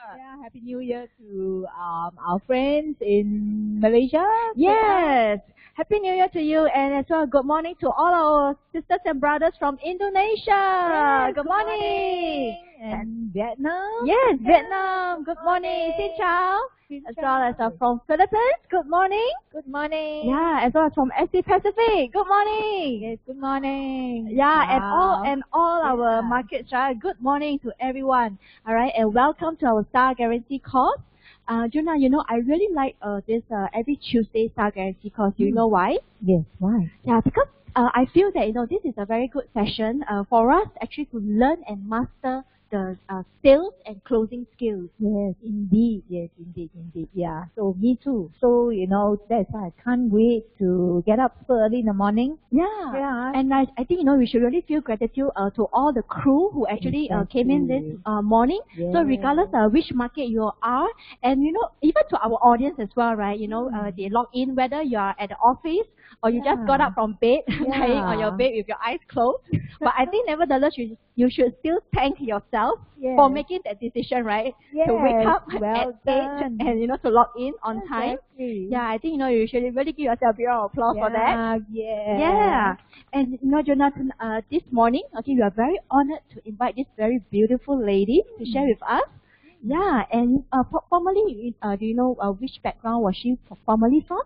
Yeah, Happy New Year to our friends in Malaysia. Yes, Happy New Year to you, and as well good morning to all our sisters and brothers from Indonesia. Yes, good morning. And Vietnam. Yes, Vietnam. Good morning. Xin chào. As well as from Philippines. Good morning. Good morning. Yeah, as well as from SC Pacific. Good morning. Yes, good morning. Yeah, Wow. and all our markets, right? Good morning to everyone. All right, and welcome to our Star Guarantee course. Juna, I really like this every Tuesday Star Guarantee course. You know why? Yes, why? Yeah, because I feel that this is a very good session for us actually to learn and master the sales and closing skills. Yes, indeed. Yes, indeed. Yeah. So me too. So that's why I can't wait to get up so early in the morning. Yeah. And I think we should really feel gratitude to all the crew who actually came in this morning. Yes. So regardless of which market you are, and even to our audience as well, right? They log in whether you are at the office or you just got up from bed, lying on your bed with your eyes closed. But I think nevertheless you should still thank yourself for making that decision, right? Yes. To wake up Well at 8 and to log in on time. Exactly. Yeah, I think you should really give yourself a big round of applause for that. Yeah. And Jonathan, this morning, we are very honored to invite this very beautiful lady to share with us. Yeah, and formerly, do you know which background was she formerly from?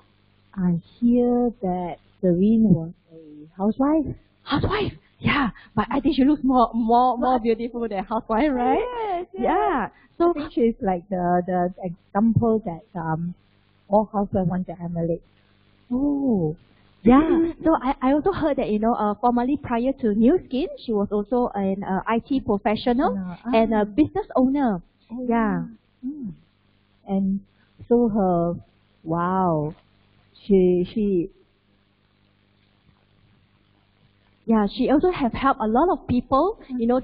I hear that Serene was a housewife. Housewife. Yeah, but I think she looks more beautiful than housewife, right? Yes. Yeah. So I think she's like the example that all housewives want to emulate. Oh. Yeah. So I also heard that formerly prior to New Skin, she was also an IT professional and a business owner. Oh, yeah. And so she also have helped a lot of people,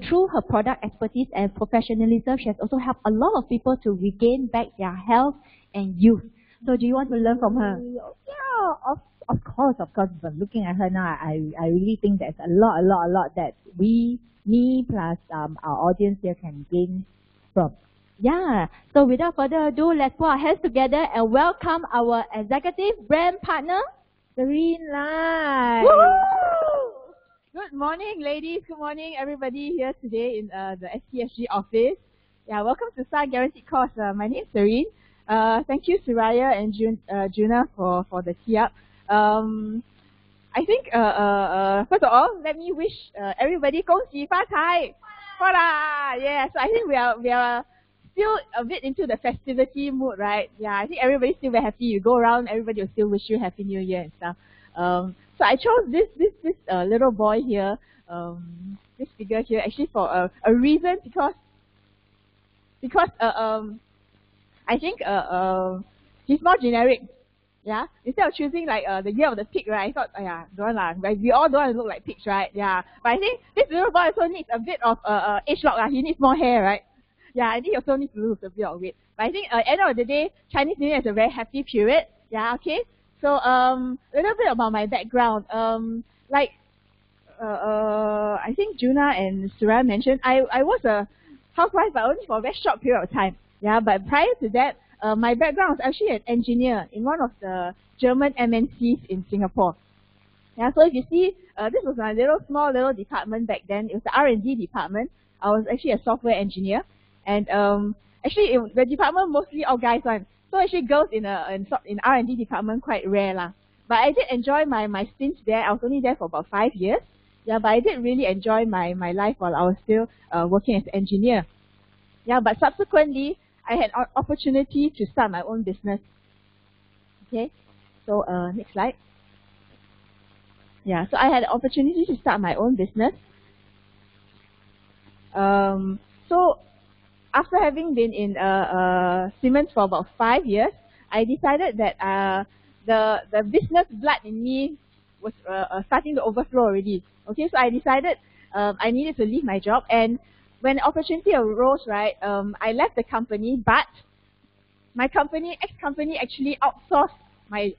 through her product expertise and professionalism. She has also helped a lot of people to regain back their health and youth. So do you want to learn from her? Yeah, of course. But looking at her now, I really think there's a lot that me plus our audience here can gain from. Yeah. So without further ado, let's put our hands together and welcome our executive brand partner, Serene Lai. Good morning, ladies. Good morning, everybody here today in the STSG office. Yeah, welcome to Star Guarantee course. My name is Serene. Thank you, Suraya and Juna for the tee up. I think first of all, let me wish everybody 恭喜发财. Hola! Yeah, so I think we are still a bit into the festivity mood, right? Yeah, I think everybody's still very happy. You go around, everybody will still wish you Happy New Year and stuff. So I chose this little boy here, this figure here, actually for a reason, because I think he's more generic. Yeah, instead of choosing like the year of the pig, right? I thought, don't lah. We all don't want to look like pigs, right? Yeah, but I think this little boy also needs a bit of age lock. He needs more hair, right? Yeah, I think he also needs to lose a bit of weight. But I think at the end of the day, Chinese New Year is a very happy period. Yeah, okay. So a little bit about my background. I think Juna and Suraya mentioned, I was a housewife, but only for a very short period of time. Yeah, but prior to that, my background was actually an engineer in one of the German MNCs in Singapore. Yeah, so if you see, this was my small little department back then. It was the R&D department. I was actually a software engineer, and actually the department mostly all guys one. So actually girls in R&D department quite rare lah. But I did enjoy my stint there. I was only there for about 5 years. Yeah, but I did really enjoy my life while I was still working as an engineer. Yeah, but subsequently I had an opportunity to start my own business. Okay, so next slide. Yeah, so I had an opportunity to start my own business. So after having been in Siemens for about 5 years, I decided that the business blood in me was starting to overflow already. Okay, so I decided I needed to leave my job, and when the opportunity arose, right, I left the company, but my ex-company actually outsourced my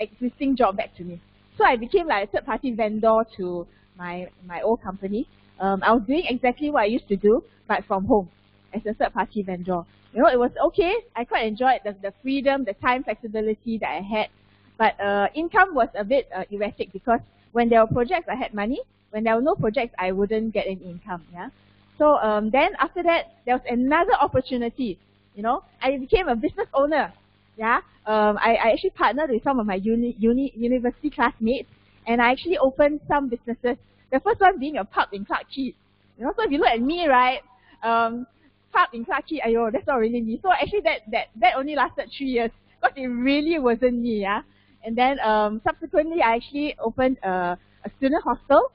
existing job back to me. So I became like a third-party vendor to my old company. I was doing exactly what I used to do, but from home. as a third-party vendor. You know, it was okay. I quite enjoyed the freedom, the time flexibility that I had. But income was a bit erratic because when there were projects, I had money. When there were no projects, I wouldn't get any income. Yeah. So then after that, there was another opportunity. You know, I became a business owner. Yeah. I actually partnered with some of my university classmates, and I actually opened some businesses. The first one being a pub in Clarke Quay. You know, so if you look at me, right, pub in Clarke Quay, ayo, that's not really me. So actually that only lasted 3 years because it really wasn't me. Yeah. And then subsequently, I actually opened a student hostel.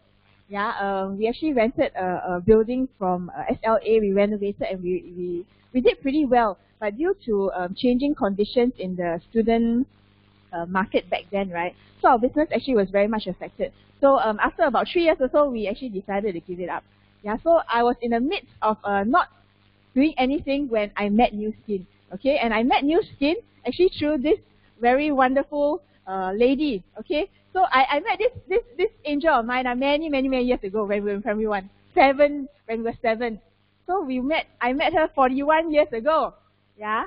Yeah, we actually rented a building from SLA. We renovated and we did pretty well. But due to changing conditions in the student market back then, right? So our business actually was very much affected. So after about 3 years or so, we actually decided to give it up. Yeah, so I was in the midst of not doing anything when I met New Skin. Okay, and I met New Skin actually through this very wonderful lady. Okay. So I met this angel of mine many years ago when we were in primary 1. When we were 7. So I met her 41 years ago. Yeah.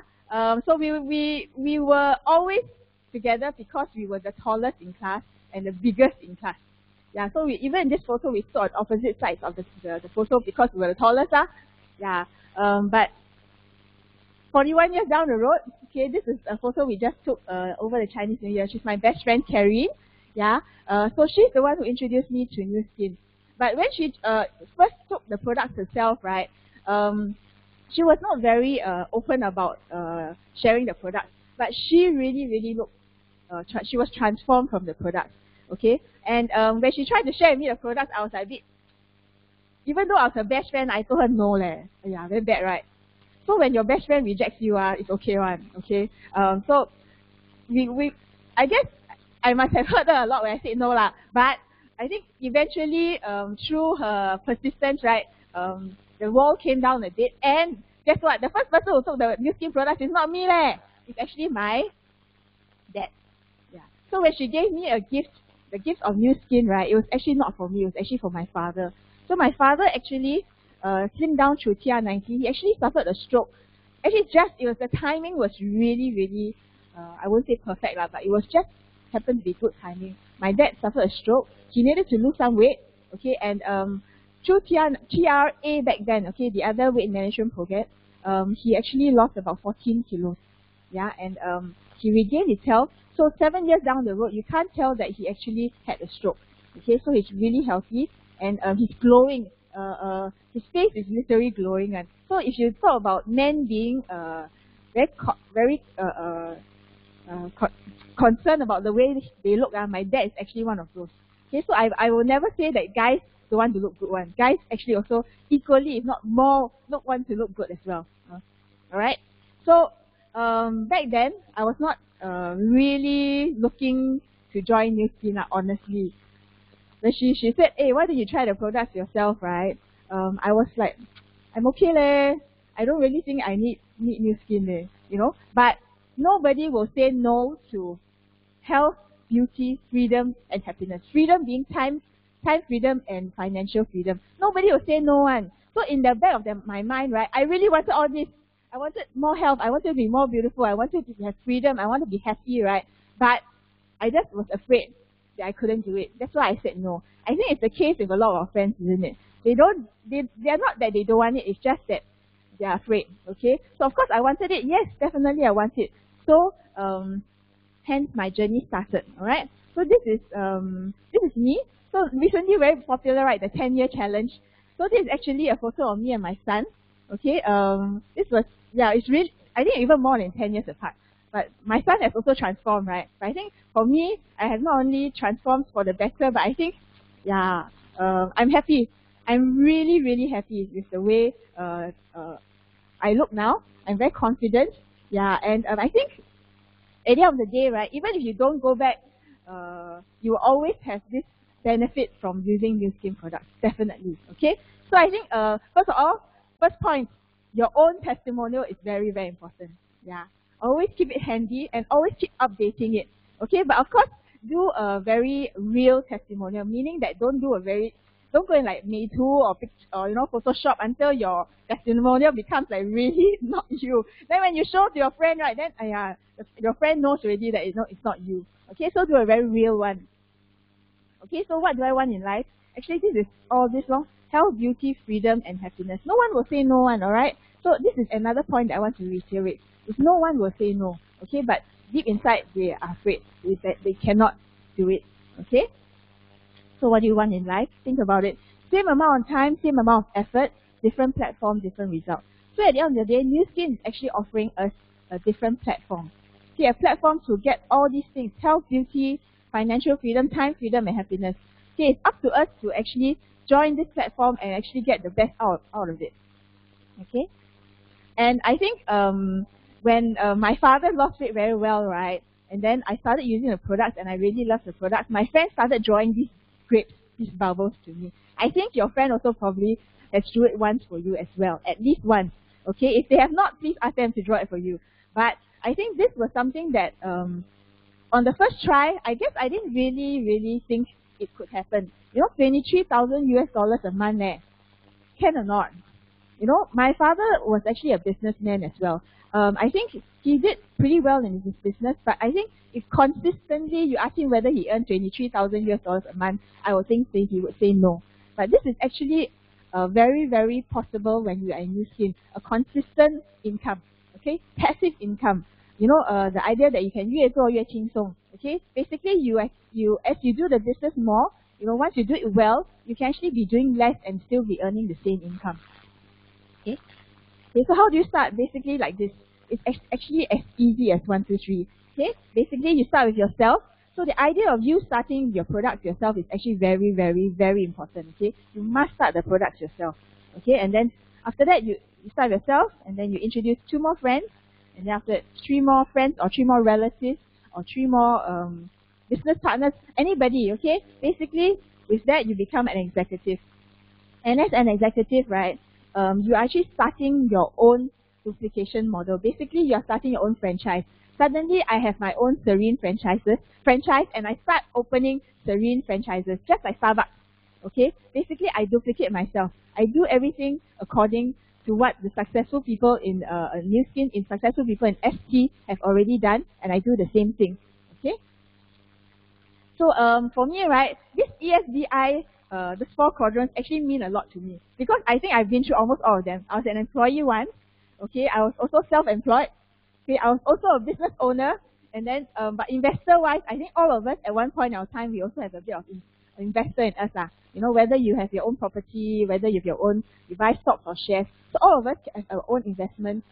So we were always together because we were the tallest in class and the biggest in class. Yeah. So even in this photo we stood on opposite sides of the photo because we were the tallest. Yeah. But 41 years down the road, okay, this is a photo we just took over the Chinese New Year. She's my best friend, Serene. Yeah, so she's the one who introduced me to New Skin. But when she first took the products herself, right, she was not very open about sharing the products. But she really looked, she was transformed from the products, okay? And when she tried to share with me the products, I was like a bit, even though I was her best friend, I told her no leh. Yeah, very bad, right? So when your best friend rejects you, it's okay one, okay? So I guess I must have hurt her a lot when I said no lah. But I think eventually, through her persistence, right, the wall came down a bit. And guess what? The first person who took the New Skin products is not me leh. It's actually my dad. Yeah. So when she gave me a gift, the gift of New Skin, right, it was actually not for me. It was actually for my father. So my father actually slimmed down through TR90. He actually suffered a stroke. Actually, the timing was really, I won't say perfect lah, but it was just happened to be good timing. My dad suffered a stroke. He needed to lose some weight, okay, and through TRA back then, okay, the other weight management program, he actually lost about 14 kilos, yeah, and he regained his health. So 7 years down the road, you can't tell that he actually had a stroke, okay, so he's really healthy, and he's glowing. His face is literally glowing. And so if you talk about men being very concerned about the way they look, my dad is actually one of those. Okay, so I will never say that guys don't want to look good one. Guys actually also equally, if not more, want to look good as well. Alright? So back then I was not really looking to join New Skin, honestly. When she said, hey, why don't you try the products yourself, right? I was like, I'm okay leh. I don't really think I need New Skin leh, you know. But nobody will say no to health, beauty, freedom, and happiness. Freedom being time freedom and financial freedom. Nobody will say no one. So in the back of my mind, right, I really wanted all this. I wanted more health. I wanted to be more beautiful. I wanted to have freedom. I want to be happy, right? But I just was afraid that I couldn't do it. That's why I said no. I think it's the case with a lot of our friends, isn't it? They're not that they don't want it. It's just that they're afraid. Okay. So of course I wanted it. Yes, definitely I want it. So hence my journey started. All right. So this is me. So recently very popular, right? The 10-year challenge. So this is actually a photo of me and my son. Okay. This was, yeah, it's really, I think even more than 10 years apart. But my son has also transformed, right? But I think for me, I have not only transformed for the better, but I think, yeah, I'm happy. I'm really happy with the way I look now. I'm very confident. Yeah, and I think at the end of the day, right, even if you don't go back, you will always have this benefit from using New Skin products, definitely. Okay? So I think, first of all, first point, your own testimonial is very important. Yeah. Always keep it handy and always keep updating it. Okay, but of course, do a very real testimonial, meaning that don't do a very Don't go and like Meitu or Photoshop until your testimonial becomes like really not you. Then when you show to your friend, right, then your friend knows already that it's not you. Okay, so do a very real one. Okay, so what do I want in life? Actually, this is all this long: health, beauty, freedom, and happiness. No one will say no one, alright? So this is another point that I want to reiterate. If no one will say no, okay, but deep inside they are afraid that they cannot do it. Okay? So what do you want in life? Think about it. Same amount of time, same amount of effort, different platform, different result. So at the end of the day, Nu Skin is actually offering us a different platform. Okay, a platform to get all these things: health, beauty, financial freedom, time freedom, and happiness. Okay, it's up to us to actually join this platform and actually get the best out of it. Okay? And I think when my father lost weight very well, right, and then I started using the products and I really loved the products, my friend started drawing these grapes, these bubbles to me. I think your friend also probably has drew it once for you as well, at least once. Okay, if they have not, please ask them to draw it for you. But I think this was something that on the first try, I guess I didn't really think it could happen. 23,000 US dollars a month Can or not? My father was actually a businessman as well. I think he did pretty well in his business, but I think if consistently you ask him whether he earned 23,000 US dollars a month, I would think he would say no. But this is actually very, very possible when you are in Nu Skin. A consistent income, okay? Passive income. The idea that you can 越做越轻松. Okay? Basically, as you do the business more, once you do it well, you can actually be doing less and still be earning the same income. Okay, so how do you start? Basically like this. It's actually as easy as 1, 2, 3. Okay, basically you start with yourself. So the idea of you starting your products yourself is actually very, very, very important. Okay, you must start the products yourself. Okay, and then after that you start yourself, and then you introduce 2 more friends, and then after that 3 more friends or 3 more relatives or 3 more business partners, anybody. Okay, basically with that you become an executive, and as an executive, right, you are actually starting your own duplication model. Basically, you are starting your own franchise. Suddenly, I have my own Serene franchise, and I start opening Serene franchises, just like Starbucks. Okay? Basically, I duplicate myself. I do everything according to what the successful people in Nu Skin, successful people in ST have already done, and I do the same thing. Okay? So, for me, right, this ESDI, the 4 quadrants actually mean a lot to me, because I think I've been through almost all of them. I was an employee once. Okay, I was also self-employed. Okay, I was also a business owner, and then but investor-wise, I think all of us at one point in our time, we also have a bit of investor in us. Whether you have your own property, whether you buy stocks or shares. So all of us have our own investment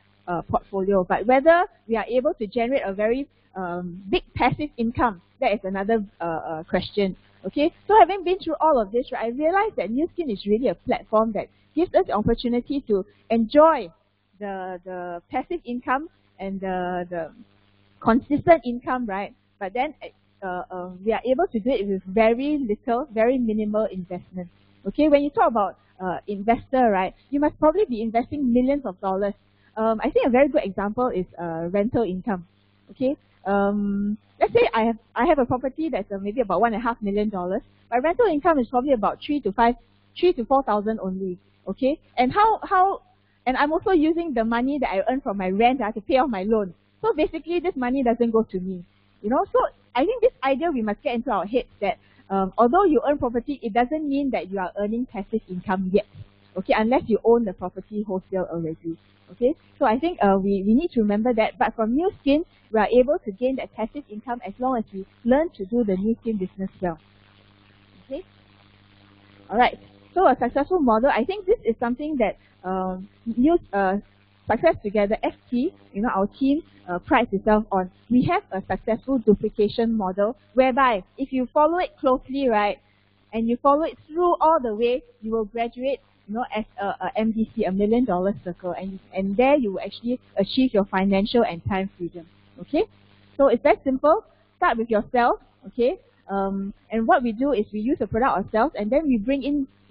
portfolio. But whether we are able to generate a very big passive income, that is another question. Okay, so having been through all of this, right, I realized that Nu Skin is really a platform that gives us the opportunity to enjoy the passive income and the consistent income, right? But then we are able to do it with very little, very minimal investment. Okay, when you talk about investor, right, you must probably be investing millions of dollars. I think a very good example is rental income. Okay, let's say I have a property that's maybe about $1.5 million. My rental income is probably about 3 to 4,000 only. Okay, and and I'm also using the money that I earn from my rent to pay off my loan. So basically, this money doesn't go to me. So I think this idea we must get into our heads that although you earn property, it doesn't mean that you are earning passive income yet. Okay, unless you own the property wholesale already. Okay, so I think we need to remember that. But from Nu Skin, we are able to gain that passive income as long as we learn to do the Nu Skin business well. Okay, all right. So a successful model, I think this is something that Success Together FT, our team prides itself on. We have a successful duplication model whereby if you follow it closely, right, and you follow it through all the way, you will graduate, as a MDC, $1 million circle, and there you will actually achieve your financial and time freedom. Okay, so it's very simple. Start with yourself. Okay, and what we do is we use the product ourselves, and then we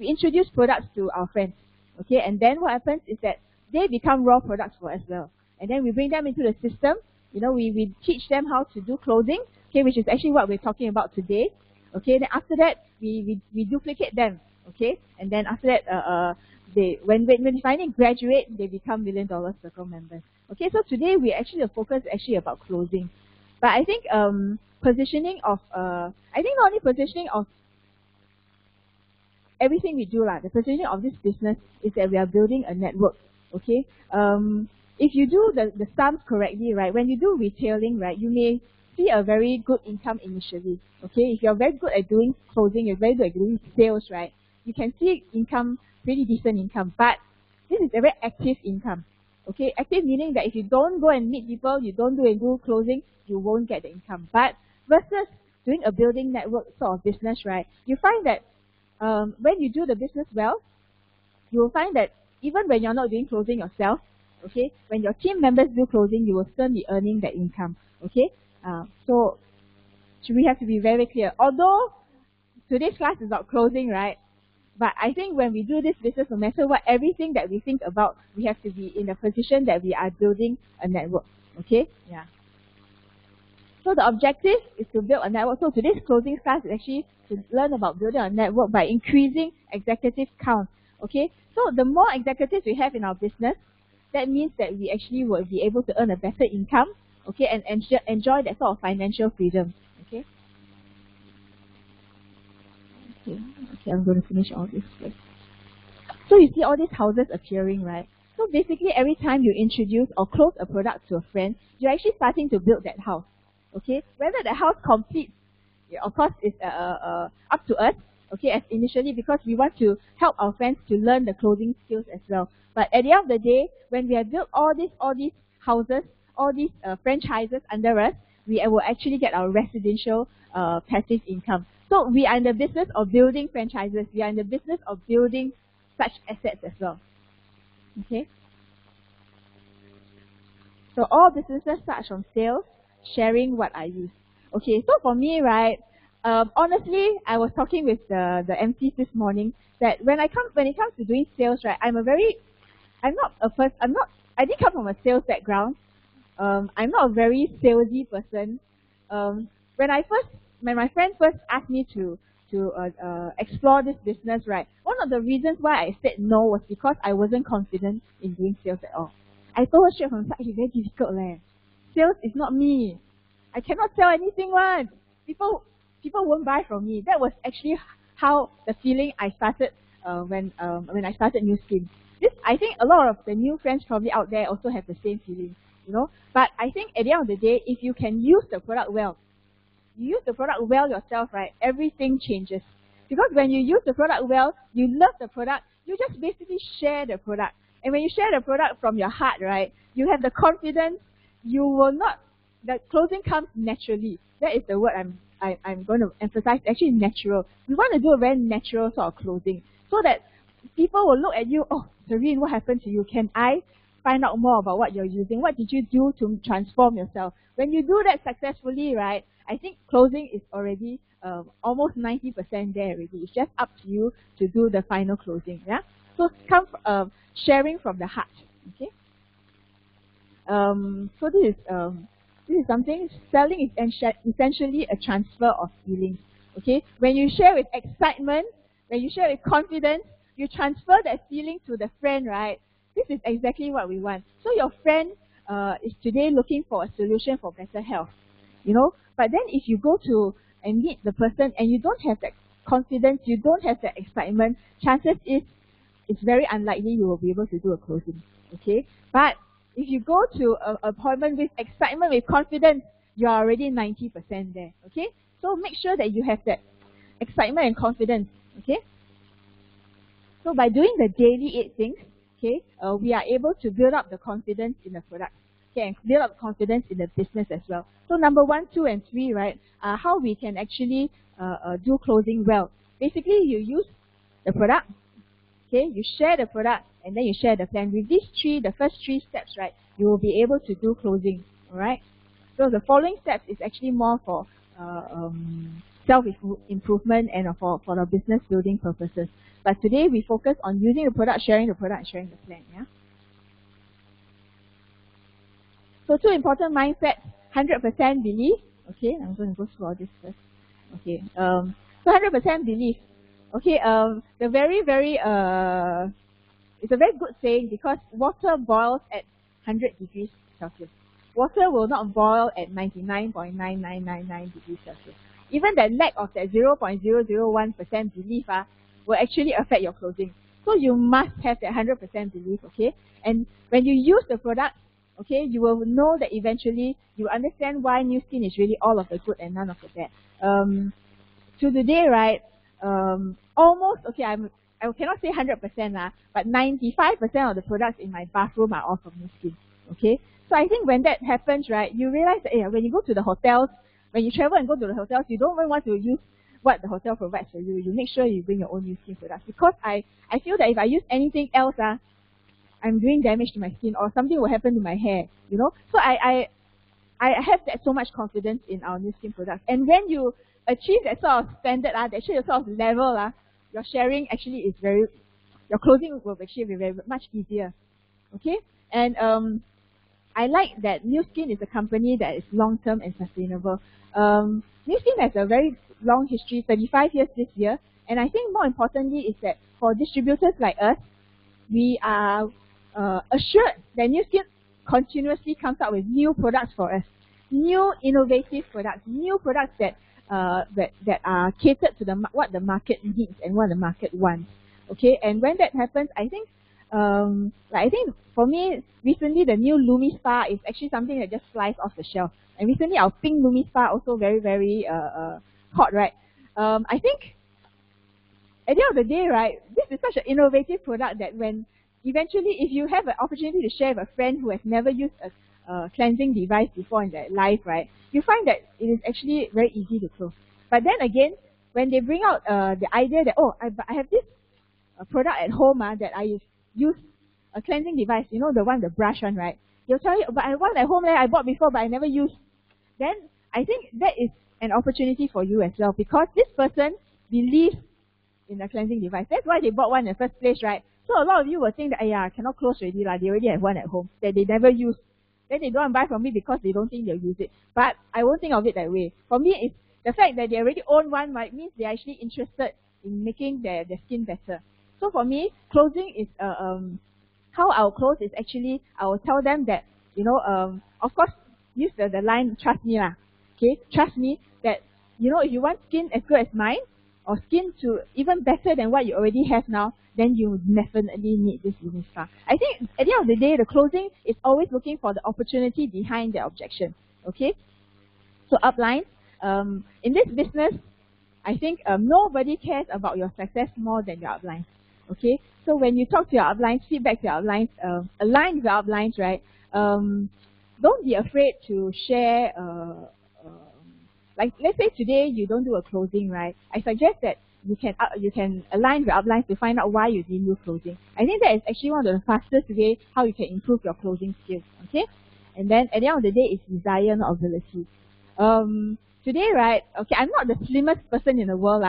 introduce products to our friends. Okay, and then what happens is that they become raw products for us as well. And then we bring them into the system. We teach them how to do clothing, okay, which is actually what we're talking about today. Okay, then after that, we duplicate them. okay? And then after that, when they finally graduate, they become $1 Million Circle members. Okay, so today the focus is actually about closing. But I think positioning of, I think not only positioning of everything we do, the positioning of this business is that we are building a network, okay? If you do the sums correctly, right, when you do retailing, right, you may see a very good income initially, okay? If you're very good at doing closing, you're very good at doing sales, right, you can see income, pretty decent income, but this is a very active income. Okay, active meaning that if you don't go and meet people, you don't do closing, you won't get the income. But versus doing a building network sort of business, right, you find that when you do the business well, you will find that even when you're not doing closing yourself, okay, when your team members do closing, you will still be earning that income. Okay, so we have to be very clear. Although today's class is about closing, right? But I think when we do this business, no matter what, everything that we think about, we have to be in a position that we are building a network. Okay? Yeah. So the objective is to build a network. So today's closing class is actually to learn about building a network by increasing executive count. Okay? So the more executives we have in our business, that means that we actually will be able to earn a better income, okay, and enjoy that sort of financial freedom. Okay? Okay, I'm going to finish all this first. So you see all these houses appearing, right? So basically every time you introduce or close a product to a friend, you're actually starting to build that house. Okay? Whether the house completes, of course, is up to us, okay, as initially, because we want to help our friends to learn the closing skills as well. But at the end of the day, when we have built all these houses, all these franchises under us, we will actually get our residential passive income. So we are in the business of building franchises. We are in the business of building such assets as well. Okay? So all businesses start from sales, sharing what I use. Okay, so for me, right, honestly, I was talking with the MCs this morning that when it comes to doing sales, right, I didn't come from a sales background. I'm not a very salesy person. When my friend first asked me to explore this business, right, one of the reasons why I said no was because I wasn't confident in doing sales at all. I told her straight from the start, it's very difficult, Sales is not me. I cannot sell anything once. People won't buy from me. That was actually how the feeling I started when I started New Skin. I think a lot of the new friends probably out there also have the same feeling, you know. But I think at the end of the day, if you can use the product well, you use the product well yourself, right, everything changes. Because when you use the product well, you love the product, you just basically share the product. And when you share the product from your heart, right, you have the confidence, the closing comes naturally. That is the word I'm going to emphasize, actually natural. We want to do a very natural sort of closing so that people will look at you, oh, Serene, what happened to you? Can I find out more about what you're using? What did you do to transform yourself? When you do that successfully, right, I think closing is already almost 90% there already. It's just up to you to do the final closing. Yeah. So come sharing from the heart. Okay. So this is something. Selling is essentially a transfer of feelings. Okay. When you share with excitement, when you share with confidence, you transfer that feeling to the friend, right? This is exactly what we want. So your friend is today looking for a solution for better health, you know. But then if you go to and meet the person and you don't have that confidence, you don't have that excitement, chances is it's very unlikely you will be able to do a closing. Okay. But if you go to an appointment with excitement, with confidence, you are already 90% there. Okay. So make sure that you have that excitement and confidence. Okay. So by doing the daily 8 things, okay, we are able to build up the confidence in the product, okay, and build up confidence in the business as well. So number 1, 2, and 3, right, how we can actually do closing well. Basically, you use the product, okay, you share the product, and then you share the plan. With these the first 3 steps, right, you will be able to do closing, all right? So the following steps is actually more for self-improvement and for the business building purposes. But today we focus on using the product, sharing the product, and sharing the plan. Yeah. So 2 important mindsets: 100% belief. Okay, I'm going to go through all this first. Okay. So 100% belief. Okay, the it's a very good saying because water boils at 100 degrees Celsius. Water will not boil at 99.9999 degrees Celsius. Even the lack of that 0.001% belief will actually affect your closing. So you must have that 100% belief, okay? And when you use the product, okay, you will know that eventually you understand why New Skin is really all of the good and none of the bad. To today, right, almost, okay, I cannot say 100% but 95% of the products in my bathroom are all from New Skin, okay? So I think when that happens, right, you realize that when you go to the hotels, when you travel and go to the hotels, you don't even want to use what the hotel provides for you. You make sure you bring your own New Skin products because I feel that if I use anything else, I'm doing damage to my skin or something will happen to my hair, you know. So I have that so much confidence in our New Skin products. And when you achieve that sort of standard, that sort of level, your sharing actually is your closing will actually be very much easier. Okay? And I like that New Skin is a company that is long-term and sustainable. New Skin has a very long history, 35 years this year. And I think more importantly is that for distributors like us, we are assured that New Skin continuously comes out with new products for us, new innovative products, new products that are catered to what the market needs and what the market wants. Okay, and when that happens, I think for me recently the new Lumi Spa is actually something that just flies off the shelf. And recently our pink Lumi Spa also very hot, right? I think at the end of the day, right, this is such an innovative product that when eventually, if you have an opportunity to share with a friend who has never used a cleansing device before in their life, right, you find that it is actually very easy to close. But then again, when they bring out the idea that, oh, I have this product at home that I use a cleansing device, you know, the one, the brush one, right? They'll tell you, but I want at home, I bought before, but I never used. Then I think that is an opportunity for you as well because this person believes in the cleansing device. That's why they bought one in the first place, right? So a lot of you will think that, I cannot close already, they already have one at home that they never use. Then they don't buy from me because they don't think they'll use it. But I won't think of it that way. For me, it's the fact that they already own one means they're actually interested in making their skin better. So for me, closing is, how I'll close is actually, I will tell them that, you know, of course, use the line, trust me lah. Okay, trust me that, you know, if you want skin as good as mine, or skin to even better than what you already have now, then you definitely need this Lumi Spa. I think at the end of the day, the closing is always looking for the opportunity behind the objection. Okay? So uplines, in this business, I think nobody cares about your success more than your uplines. Okay? So when you talk to your uplines, feedback to your uplines, align with your uplines, right? Don't be afraid to share like let's say today you don't do a closing, right? I suggest that you can align your uplines to find out why you didn't do closing. I think that is actually one of the fastest way how you can improve your closing skills. Okay, and then at the end of the day, it's desire, not ability. Today, right? Okay, I'm not the slimmest person in the world,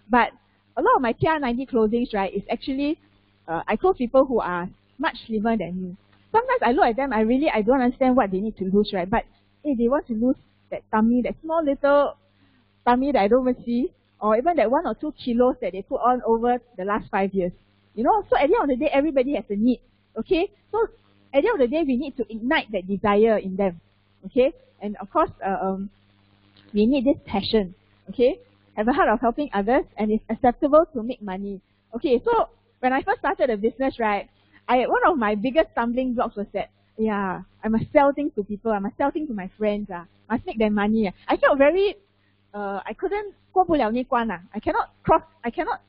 but a lot of my TR90 closings, right, is actually I close people who are much slimmer than me. Sometimes I look at them, I don't understand what they need to lose, right? But hey, they want to lose that tummy, that small little tummy that I don't even see, or even that 1 or 2 kilos that they put on over the last 5 years. You know, so at the end of the day, everybody has a need. Okay, so at the end of the day, we need to ignite that desire in them. Okay, and of course, we need this passion. Okay, have a heart of helping others, and it's acceptable to make money. Okay, so when I first started the business, right, one of my biggest stumbling blocks was that, I must sell things to people, I must sell things to my friends, must make them money. I felt very, I couldn't, 过不了那关, I cannot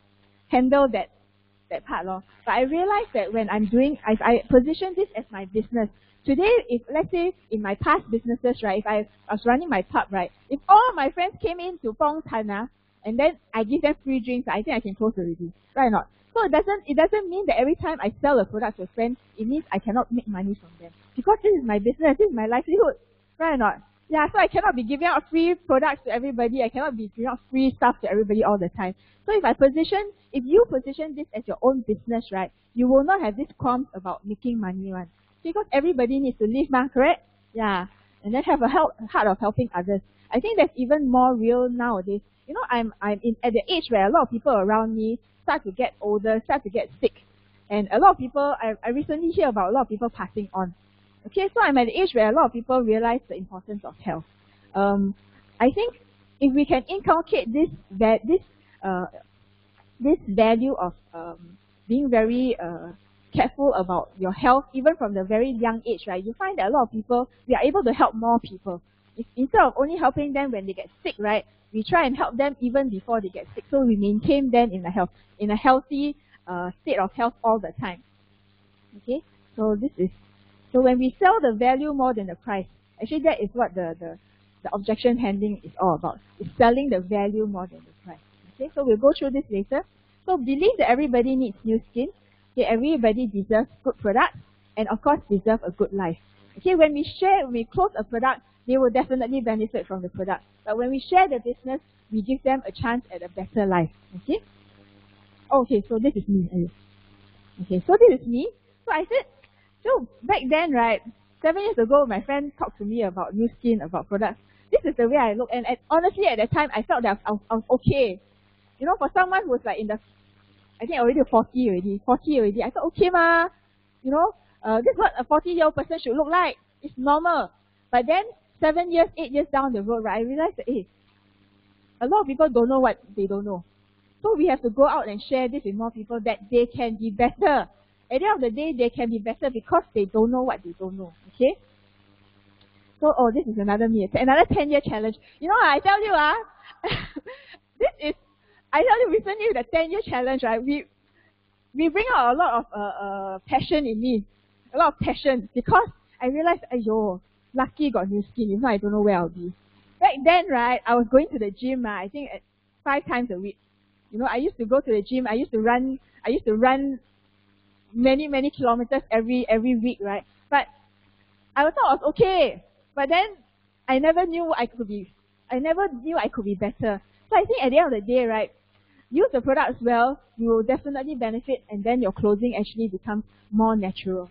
handle that part. But I realized that when I position this as my business, today, if let's say in my past businesses, right, if I was running my pub, right, if all my friends came in to Pong Tan, and then I give them free drinks, I think I can close already, right or not? So it doesn't mean that every time I sell a product to a friend, it means I cannot make money from them. Because this is my business, this is my livelihood, right or not? Yeah, so I cannot be giving out free products to everybody. I cannot be giving out free stuff to everybody all the time. So if you position this as your own business, right, you will not have this qualms about making money, right? Because everybody needs to live, correct? Yeah. and then have a heart of helping others. I think that's even more real nowadays. You know, I'm at the age where a lot of people around me start to get older, start to get sick. And a lot of people, I recently hear about a lot of people passing on. Okay, so I'm at the age where a lot of people realize the importance of health. I think if we can inculcate this value of being very careful about your health, even from the very young age, right? You find that a lot of people, we are able to help more people. Instead of only helping them when they get sick, right? We try and help them even before they get sick, so we maintain them in a healthy state of health all the time. Okay, so when we sell the value more than the price, actually that is what the objection handling is all about. It's selling the value more than the price. Okay, so we'll go through this later. So believe that everybody needs new skin. Okay, everybody deserves good products, and of course deserve a good life. Okay, when we close a product, they will definitely benefit from the product. But when we share the business, we give them a chance at a better life. Okay? Okay, so this is me. Okay, so this is me. So I said, so back then, right, 7 years ago, my friend talked to me about new skin, about products. This is the way I look. And honestly, at that time, I felt that I was okay. You know, for someone who was like I think already 40 already. I thought, okay ma, you know, this is what a 40-year-old person should look like. It's normal. But then 7 years, 8 years down the road, right, I realized that, a lot of people don't know what they don't know. So we have to go out and share this with more people that they can be better. At the end of the day, they can be better because they don't know what they don't know. Okay? So, this is another 10-year challenge. You know, I tell you, recently with the 10-year challenge, right, we bring out a lot of passion in me. A lot of passion, because I realized, lucky got new skin. If not, I don't know where I'll be. Back then, right, I was going to the gym, I think 5 times a week. You know, I used to go to the gym. I used to run many kilometers every week, right? But I thought I was okay. But then I never knew I could be better. So I think at the end of the day, right, use the products well, you will definitely benefit, and then your clothing actually becomes more natural.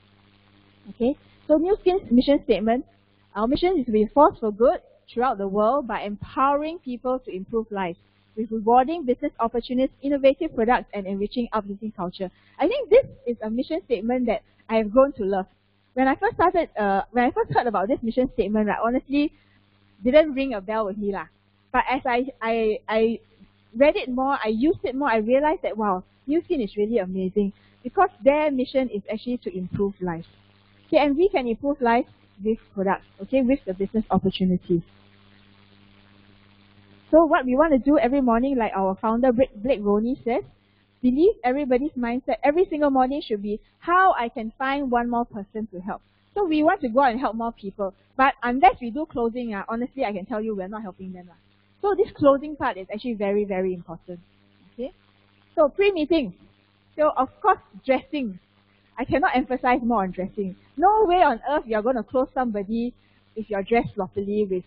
Okay? So New Skin's mission statement, our mission is to be a force for good throughout the world by empowering people to improve lives with rewarding business opportunities, innovative products, and enriching uplifting culture. I think this is a mission statement that I have grown to love. When I first heard about this mission statement, right, honestly, didn't ring a bell with me lah. But as I read it more, I used it more, I realized that, wow, New Skin is really amazing, because their mission is actually to improve lives. Okay, and we can improve lives with products, okay, with the business opportunities. So what we want to do every morning, like our founder Blake Roney says, believe everybody's mindset every single morning should be how I can find one more person to help. So we want to go out and help more people. But unless we do closing, honestly, I can tell you we're not helping them. So this closing part is actually very, very important. Okay. So pre-meeting. So of course, dressing. I cannot emphasize more on dressing. No way on earth you're going to close somebody if you're dressed sloppily with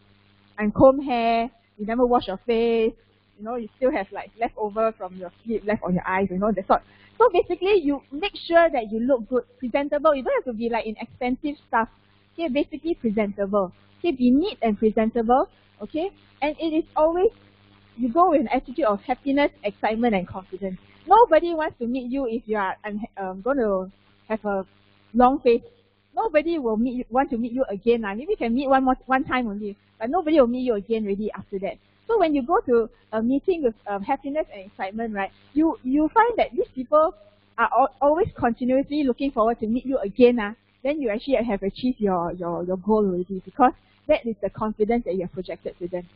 uncombed hair, you never wash your face, you know, you still have like leftover from your sleep left on your eyes, you know, that sort. So basically, you make sure that you look good, presentable. You don't have to be like in expensive stuff. Okay, basically presentable. Okay, be neat and presentable. Okay, and it is always, you go with an attitude of happiness, excitement, and confidence. Nobody wants to meet you if you are going to have a long face. Nobody will want to meet you again. Maybe you can meet one time only, but nobody will meet you again really after that. So when you go to a meeting with happiness and excitement, right, you find that these people are always continuously looking forward to meet you again. Then you actually have achieved your goal already, because that is the confidence that you have projected to them.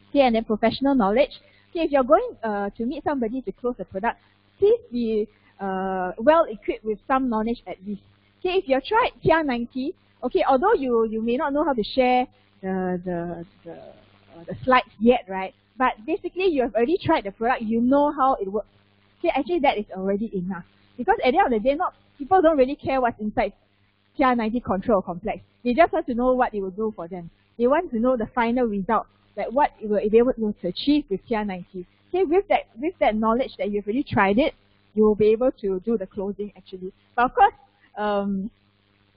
Okay, and then professional knowledge. Okay, if you're going to meet somebody to close a product, please be well equipped with some knowledge at least. Okay, if you've tried TR90, okay, although you may not know how to share the slides yet, right? But basically, you have already tried the product. You know how it works. Okay, actually, that is already enough. Because at the end of the day, people don't really care what's inside TR90 control complex. They just want to know what it will do for them. They want to know the final result, like what it will be able to achieve with TR90. Okay, with that knowledge that you've already tried it, you will be able to do the closing actually. But of course,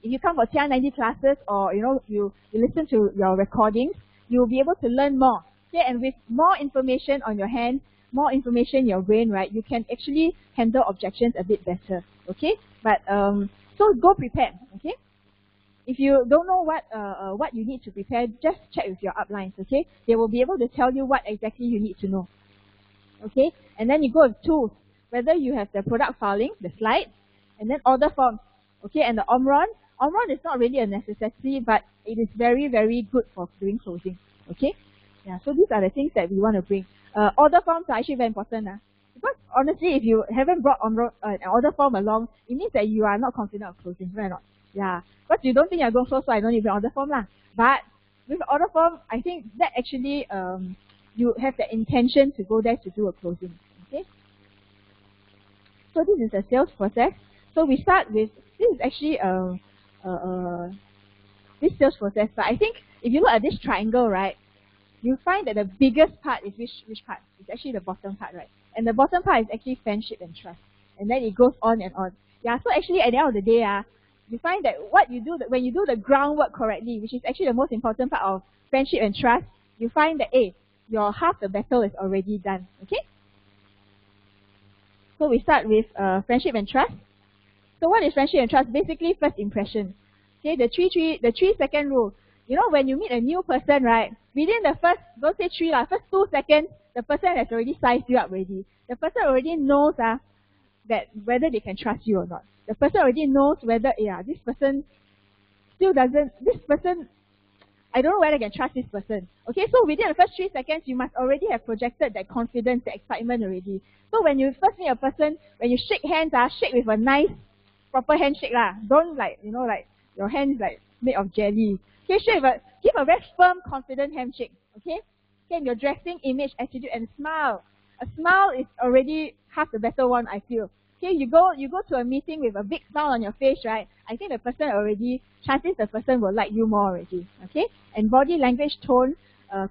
if you come for TR90 classes, or you listen to your recordings, you'll be able to learn more. Okay, and with more information on your hand, more information in your brain, right, you can actually handle objections a bit better. Okay, but so go prepared. Okay, if you don't know what you need to prepare, just check with your uplines. Okay, they will be able to tell you what exactly you need to know. Okay, and then you go with tools, whether you have the product filing, the slide, and then order form. Okay, and the Omron. Omron is not really a necessity, but it is very, very good for doing closing. Okay, yeah. So these are the things that we want to bring. Order forms are actually very important, because honestly, if you haven't brought an order form along, it means that you are not confident of closing, right or not? Yeah, but you don't think you're going to close, so I don't need an order form lah. But with the order form, I think that actually you have the intention to go there to do a closing. Okay. So this is the sales process. So we start with, this is actually this sales process. But I think if you look at this triangle, right, you find that the biggest part is which part? It's actually the bottom part, right? And the bottom part is actually friendship and trust. And then it goes on and on. Yeah, so actually at the end of the day, you find that what you do, when you do the groundwork correctly, which is actually the most important part of friendship and trust, you find that, your half the battle is already done. Okay? So we start with friendship and trust. So what is friendship and trust? Basically, first impression. Okay, the 3 second rule. You know, when you meet a new person, right, within the first, don't say 3 lah, first 2 seconds, the person has already sized you up already. The person already knows that whether they can trust you or not. The person already knows whether, this person still doesn't, I don't know whether I can trust this person. Okay, so within the first 3 seconds, you must already have projected that confidence, the excitement already. So when you first meet a person, when you shake hands, shake with a nice, proper handshake lah. Don't like your hands like made of jelly. Okay, give a very firm, confident handshake. Okay, and your dressing, image, attitude, and smile. A smile is already half the better one, I feel. Okay, you go to a meeting with a big smile on your face, right? I think chances the person will like you more already. Okay, and body language, tone,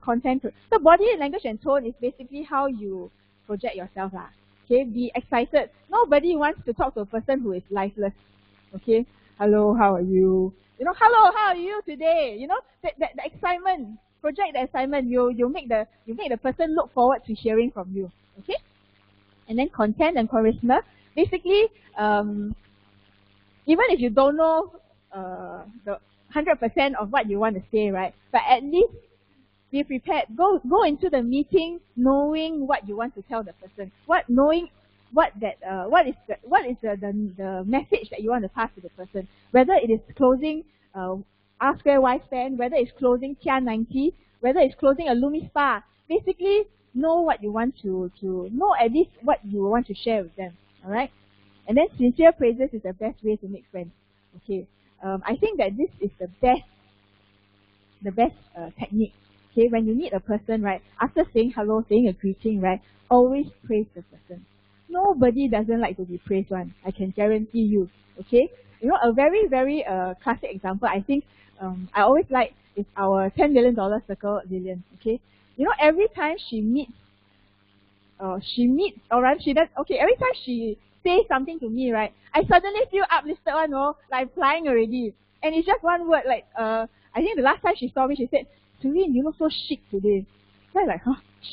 content. So body language and tone is basically how you project yourself lah. Okay, be excited. Nobody wants to talk to a person who is lifeless. Okay, hello, how are you? Hello, how are you today? The excitement. Project the excitement. You make the person look forward to hearing from you. Okay, and then content and charisma. Basically, even if you don't know the 100% of what you want to say, right? But at least be prepared. Go into the meeting knowing what you want to tell the person. Knowing what is the message that you want to pass to the person. Whether it is closing R square Y span, whether it's closing TR90, whether it's closing a Lumi Spa. Basically, know what you want to know, at least what you want to share with them. Alright? And then sincere praises is the best way to make friends. Okay. I think that this is the best technique. Okay, when you meet a person, right, after saying hello, saying a greeting, right, always praise the person. Nobody doesn't like to be praised one. I can guarantee you. Okay? A very, very classic example, I think, I always like is our $10 million circle, Lillian. Okay? Every time every time she says something to me, right, I suddenly feel uplifted one, like flying already. And it's just one word, like, I think the last time she saw me, she said, Serene, you look so chic today. So I'm like,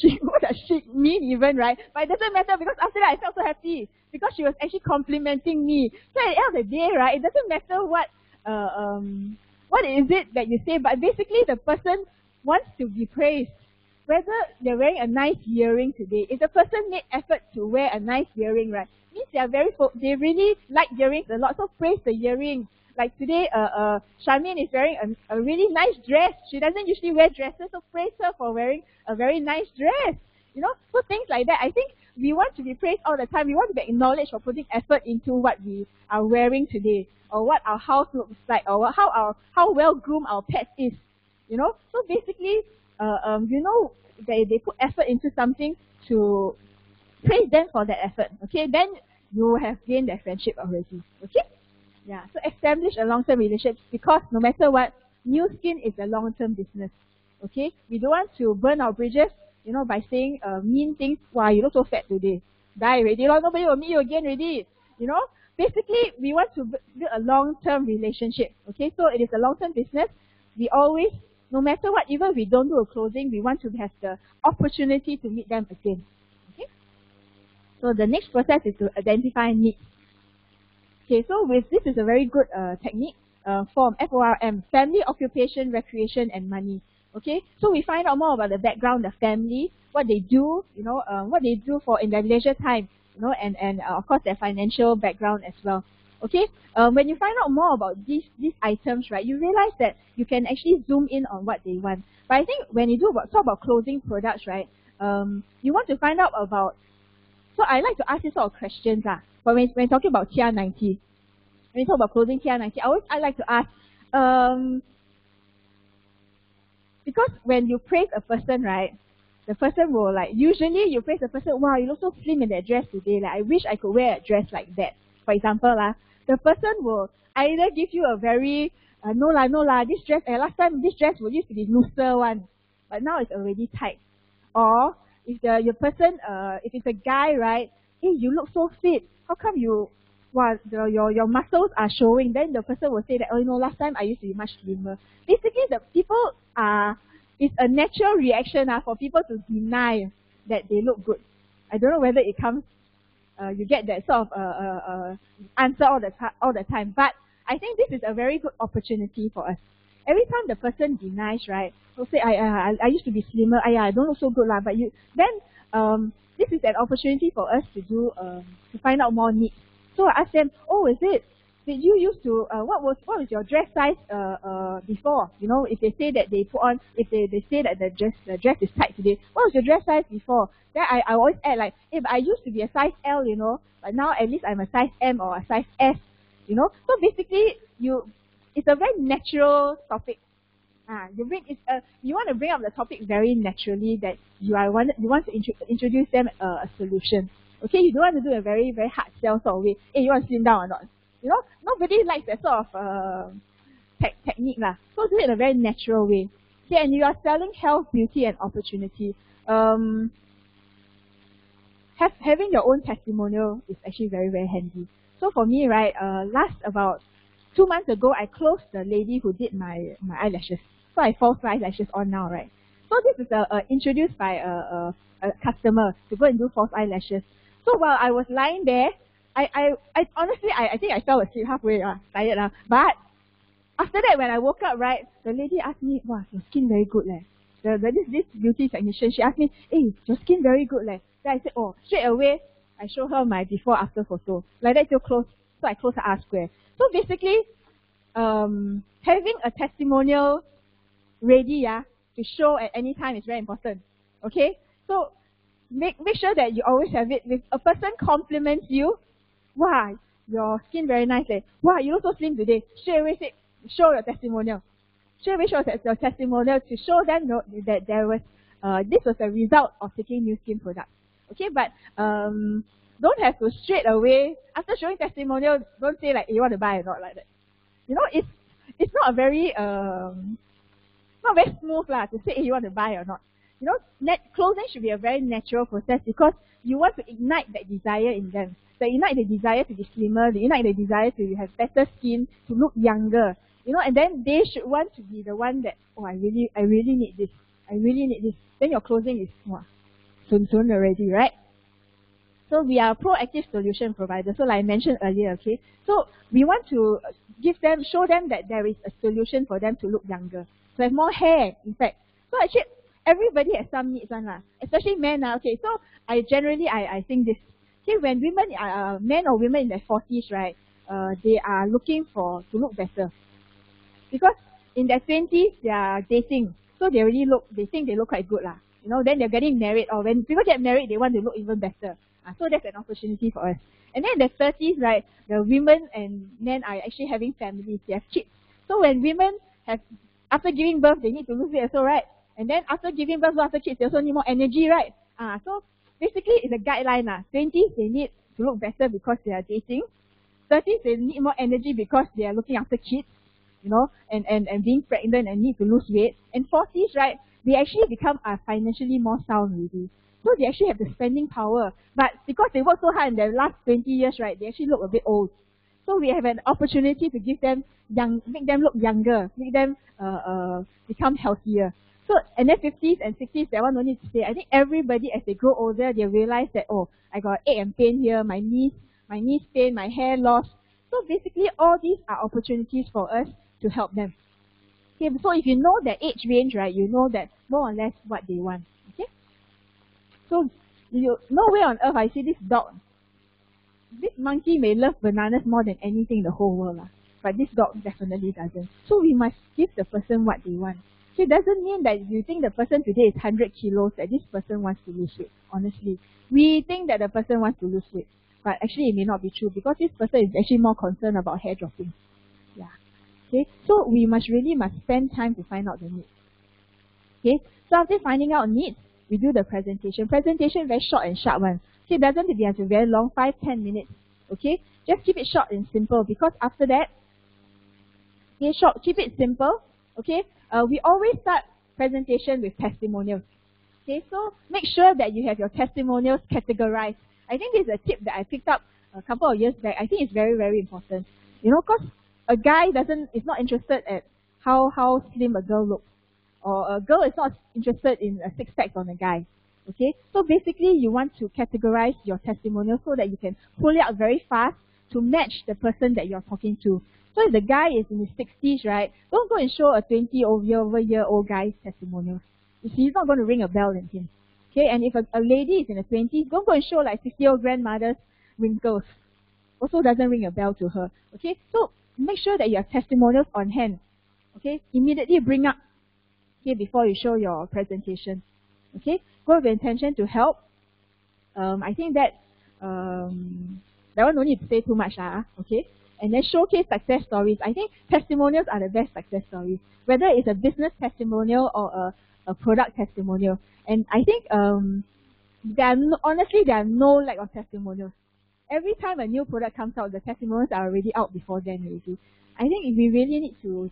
chic? What does chic mean even, right? But it doesn't matter, because after that I felt so happy, because she was actually complimenting me. So at the end of the day, right, it doesn't matter what is it that you say, but basically the person wants to be praised. Whether they're wearing a nice earring today, if the person made effort to wear a nice earring, right, means they really like earrings a lot, so praise the earring. Like today, Charmaine is wearing a really nice dress. She doesn't usually wear dresses, so praise her for wearing a very nice dress. So things like that. I think we want to be praised all the time. We want to be acknowledged for putting effort into what we are wearing today, or what our house looks like, or how well groomed our pet is. So basically, they put effort into something, to praise them for that effort. Okay, then you have gained their friendship already. Okay. Yeah, so establish a long-term relationship, because no matter what, new skin is a long-term business. Okay, we don't want to burn our bridges, by saying mean things. Wow, you look so fat today. Die already, nobody will meet you again already. basically, we want to build a long-term relationship. Okay, so it is a long-term business. We always, no matter what, even if we don't do a closing, we want to have the opportunity to meet them again. Okay. So the next process is to identify needs. Okay, so this is a very good technique, form, FORM, family, occupation, recreation, and money. Okay, so we find out more about the background, the family, what they do, what they do for in their leisure time, and of course their financial background as well. Okay, when you find out more about these items, right, you realize that you can actually zoom in on what they want. But I think when you talk about closing products, right, you want to find out about. So I like to ask this sort of questions, but when talking about TR90, when you talk about closing TR90, I like to ask, because when you praise a person, right, the person will usually you praise the person, wow, you look so slim in that dress today, I wish I could wear a dress like that. For example, the person will either give you a very, no lah, this dress, last time this dress used to be looser one, but now it's already tight. Or if your person, if it's a guy, right, hey, you look so fit, how come your muscles are showing? Then the person will say that, oh, last time I used to be much slimmer. Basically, the people it's a natural reaction for people to deny that they look good. I don't know whether it comes, you get that sort of answer all the time. But I think this is a very good opportunity for us. Every time the person denies, right, they'll say, I used to be slimmer, I don't look so good lah. But this is an opportunity for us to do to find out more needs. So I ask them, oh, did you used to, what was your dress size before? If they say that they put on, if they say that the dress is tight today, what was your dress size before? Then I always add but I used to be a size L, but now at least I'm a size M or a size S, So basically, it's a very natural topic. You want to bring up the topic very naturally, that you want to introduce them a solution. Okay, you don't want to do a very, very hard sell sort of way. Hey, you want to slim down or not? Nobody likes that sort of technique lah. So do it in a very natural way. Okay, and you are selling health, beauty, and opportunity. Having your own testimonial is actually very, very handy. So for me, right, last about 2 months ago, I closed the lady who did my eyelashes. So I have false eyelashes on now, right? So this is introduced by a customer to go and do false eyelashes. So while I was lying there, I honestly, I think I fell asleep halfway, tired. But after that, when I woke up, right, the lady asked me, wow, your skin very good leh. This beauty technician, she asked me, hey, your skin very good leh. Then I said, oh, straight away, I show her my before-after photo. Like that, till close. So I close her R square. So basically, having a testimonial ready, to show at any time is very important. Okay? So make sure that you always have it. If a person compliments you, wow, your skin very nice. Wow, you look so slim today. Straight away say, show your testimonial. Straight away show your testimonial to show them that there was this was a result of taking new skin products. Okay, but don't have to straight away after showing testimonial. Don't say you want to buy or not like that. It's not a very not very smooth to say you want to buy or not. Closing should be a very natural process because you want to ignite that desire in them. So ignite the desire to be slimmer, ignite the desire to have better skin, to look younger. And then they should want to be the one that, oh, I really need this. I really need this. Then your closing is soon already, right? So we are a proactive solution provider. So like I mentioned earlier, okay. So we want to show them that there is a solution for them to look younger, to have more hair, in fact. So actually, everybody has some needs, especially men. Okay, so I think this. Okay, when men or women in their 40s, right, they are looking to look better. Because in their 20s, they are dating. So they think they look quite good. Then they're getting married, or when people get married, they want to look even better. So that's an opportunity for us. And then in their 30s, right, the women and men are actually having families, they have kids. So when women after giving birth, they need to lose weight also, right? And then after giving birth, after kids, they also need more energy, right? So basically, it's a guideline. 20s, they need to look better because they are dating. 30s, they need more energy because they are looking after kids, and being pregnant and need to lose weight. And 40s, right, they actually become financially more sound already. So they actually have the spending power. But because they work so hard in their last 20 years, right, they actually look a bit old. So we have an opportunity to give them make them look younger, make them become healthier. So, and then 50s and 60s, that one no need to say. I think everybody, as they grow older, they realize that, oh, I got ache and pain here, my knees pain, my hair loss. So basically, all these are opportunities for us to help them. Okay, so if you know their age range, right, you know that more or less what they want. Okay, so no way on earth I see this dog. This monkey may love bananas more than anything in the whole world, but this dog definitely doesn't. So we must give the person what they want. So it doesn't mean that you think the person today is 100 kilos, that this person wants to lose weight. Honestly, we think that the person wants to lose weight, but actually it may not be true, because this person is actually more concerned about hair dropping. Yeah. Okay, so we must spend time to find out the needs. Okay, so after finding out needs, we do the presentation. Presentation very short and sharp one. Okay, it doesn't have to be very long, 5-10 minutes. Okay, just keep it short and simple, because after that, okay, short, keep it simple. Okay, we always start presentation with testimonials. Okay, so make sure that you have your testimonials categorized. I think this is a tip that I picked up a couple of years back. I think it's very, very important. You know, because a guy is not interested at how slim a girl looks, or a girl is not interested in a six-pack on a guy. Okay, so basically you want to categorize your testimonial so that you can pull it out very fast to match the person that you're talking to. So if the guy is in his 60s, right, don't go and show a 20-over-year-old guy's testimonials. You see, it's not going to ring a bell in him. Okay, and if a lady is in her 20s, don't go and show like 60-year-old grandmother's wrinkles. Also doesn't ring a bell to her. Okay, so make sure that you have testimonials on hand. Okay, immediately bring up, okay, before you show your presentation. Okay, go with the intention to help. I think that one no need to say too much. Okay, and then showcase success stories. I think testimonials are the best success stories, whether it's a business testimonial or a product testimonial. And I think honestly there are no lack of testimonials. Every time a new product comes out, the testimonials are already out before then already. I think we really need to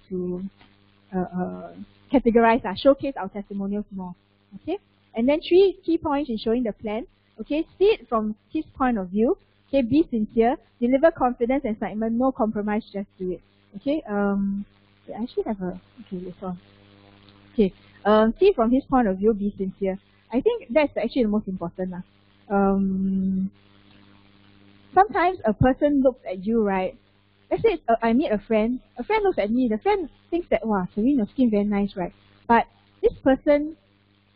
categorize, showcase our testimonials more. Okay, and then 3 key points in showing the plan. Okay, see it from his point of view. Okay, be sincere, deliver confidence and excitement, no compromise, just do it. Okay, I actually have this one. Okay, see from his point of view, be sincere. I think that's actually the most important. Sometimes a person looks at you, right? Let's say I meet a friend looks at me, the friend thinks that, wow, Serene, your skin very nice, right? But this person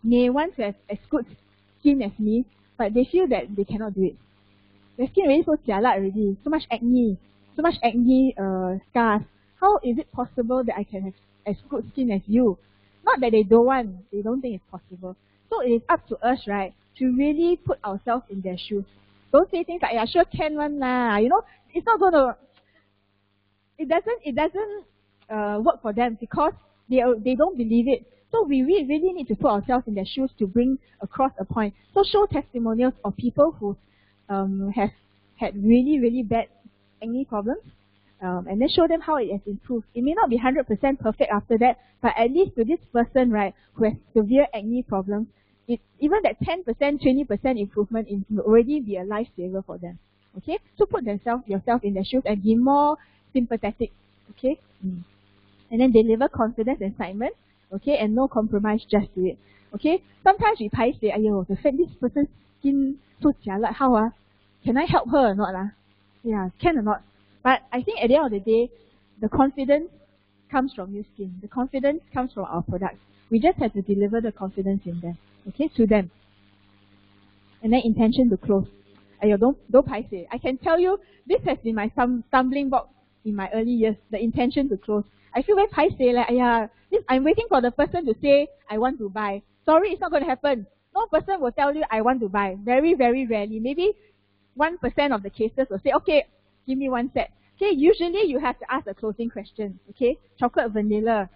may want to have as good skin as me, but they feel that they cannot do it. Their skin already so jialat already, so much acne scars. How is it possible that I can have as good skin as you? Not that they don't want, they don't think it's possible. So it is up to us, right, to really put ourselves in their shoes. Don't say things like, yeah, sure can one lah. You know, it's not going to, it doesn't work for them, because they don't believe it. So we really need to put ourselves in their shoes to bring across a point. So show testimonials of people who have had really, really bad acne problems, and then show them how it has improved. It may not be 100% perfect after that, but at least to this person, right, who has severe acne problems, even that 10%, 20% improvement will already be a lifesaver for them. Okay, so put yourself in their shoes and be more sympathetic. Okay, and then deliver confidence and excitement. Okay, and no compromise, just do it. Okay, sometimes we say, ayo, this person's skin so jialat, how can I help her or not Yeah, can or not. But I think at the end of the day, the confidence comes from your skin. The confidence comes from our products. We just have to deliver the confidence in them. Okay, to them. And then intention to close. Ayo, don't say. I can tell you, this has been my stumbling block in my early years, the intention to close. I feel very say, like, I'm waiting for the person to say, I want to buy. Sorry, it's not going to happen. No person will tell you, I want to buy. Very, very rarely. Maybe 1% of the cases will say, okay, give me one set. Okay, usually you have to ask a closing question. Okay, chocolate, vanilla,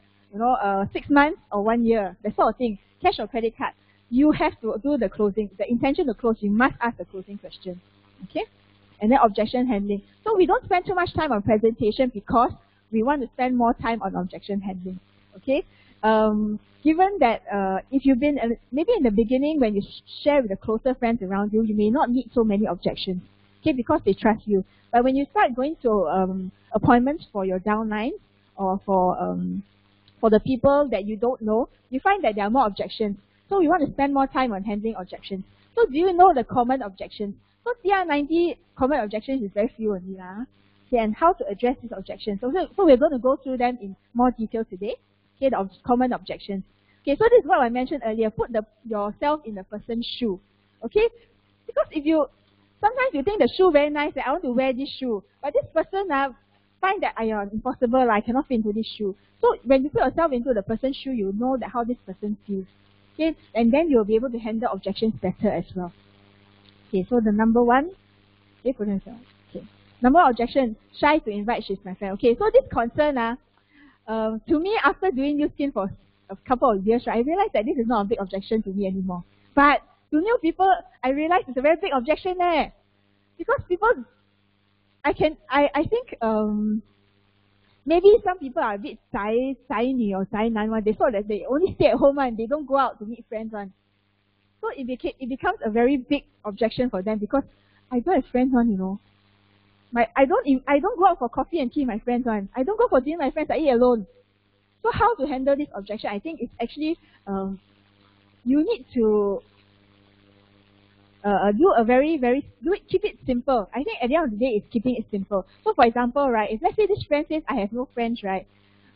6 months or 1 year, that sort of thing. Cash or credit card. You have to do the closing. The intention to close, you must ask the closing question. Okay, and then objection handling. So we don't spend too much time on presentation because we want to spend more time on objection handling. Okay, given that if you've been, maybe in the beginning when you share with the closer friends around you, you may not meet so many objections. okay, because they trust you. But when you start going to appointments for your downline or for the people that you don't know, you find that there are more objections. So we want to spend more time on handling objections. So do you know the common objections? So TR90 common objections is very few only lah. Okay, and how to address these objections. So we're going to go through them in more detail today. Okay, the common objections. Okay, so this is what I mentioned earlier. Put yourself in the person's shoe. Okay, because sometimes you think the shoe very nice, that I want to wear this shoe, but this person find that impossible, I cannot fit into this shoe. So when you put yourself into the person's shoe, you know that how this person feels. Okay, and then you'll be able to handle objections better as well. Okay, so the number one, okay, put yourself. Okay, number one objection, shy to invite, she's my friend. Okay, so this concern, to me, after doing new skin for a couple of years, right, I realized that this is not a big objection to me anymore. But to new people, I realized it's a very big objection there. Because people, I think, maybe some people are a bit shy-ni or shy-nan one. They thought that they only stay at home and they don't go out to meet friends one. So it becomes a very big objection for them because I don't have friends one, you know. I don't go out for coffee and tea with my friends one. I don't go for dinner with my friends. I eat alone. So how to handle this objection? I think it's actually you need to keep it simple. I think at the end of the day, it's keeping it simple. So for example, right, if let's say this friend says I have no friends, right,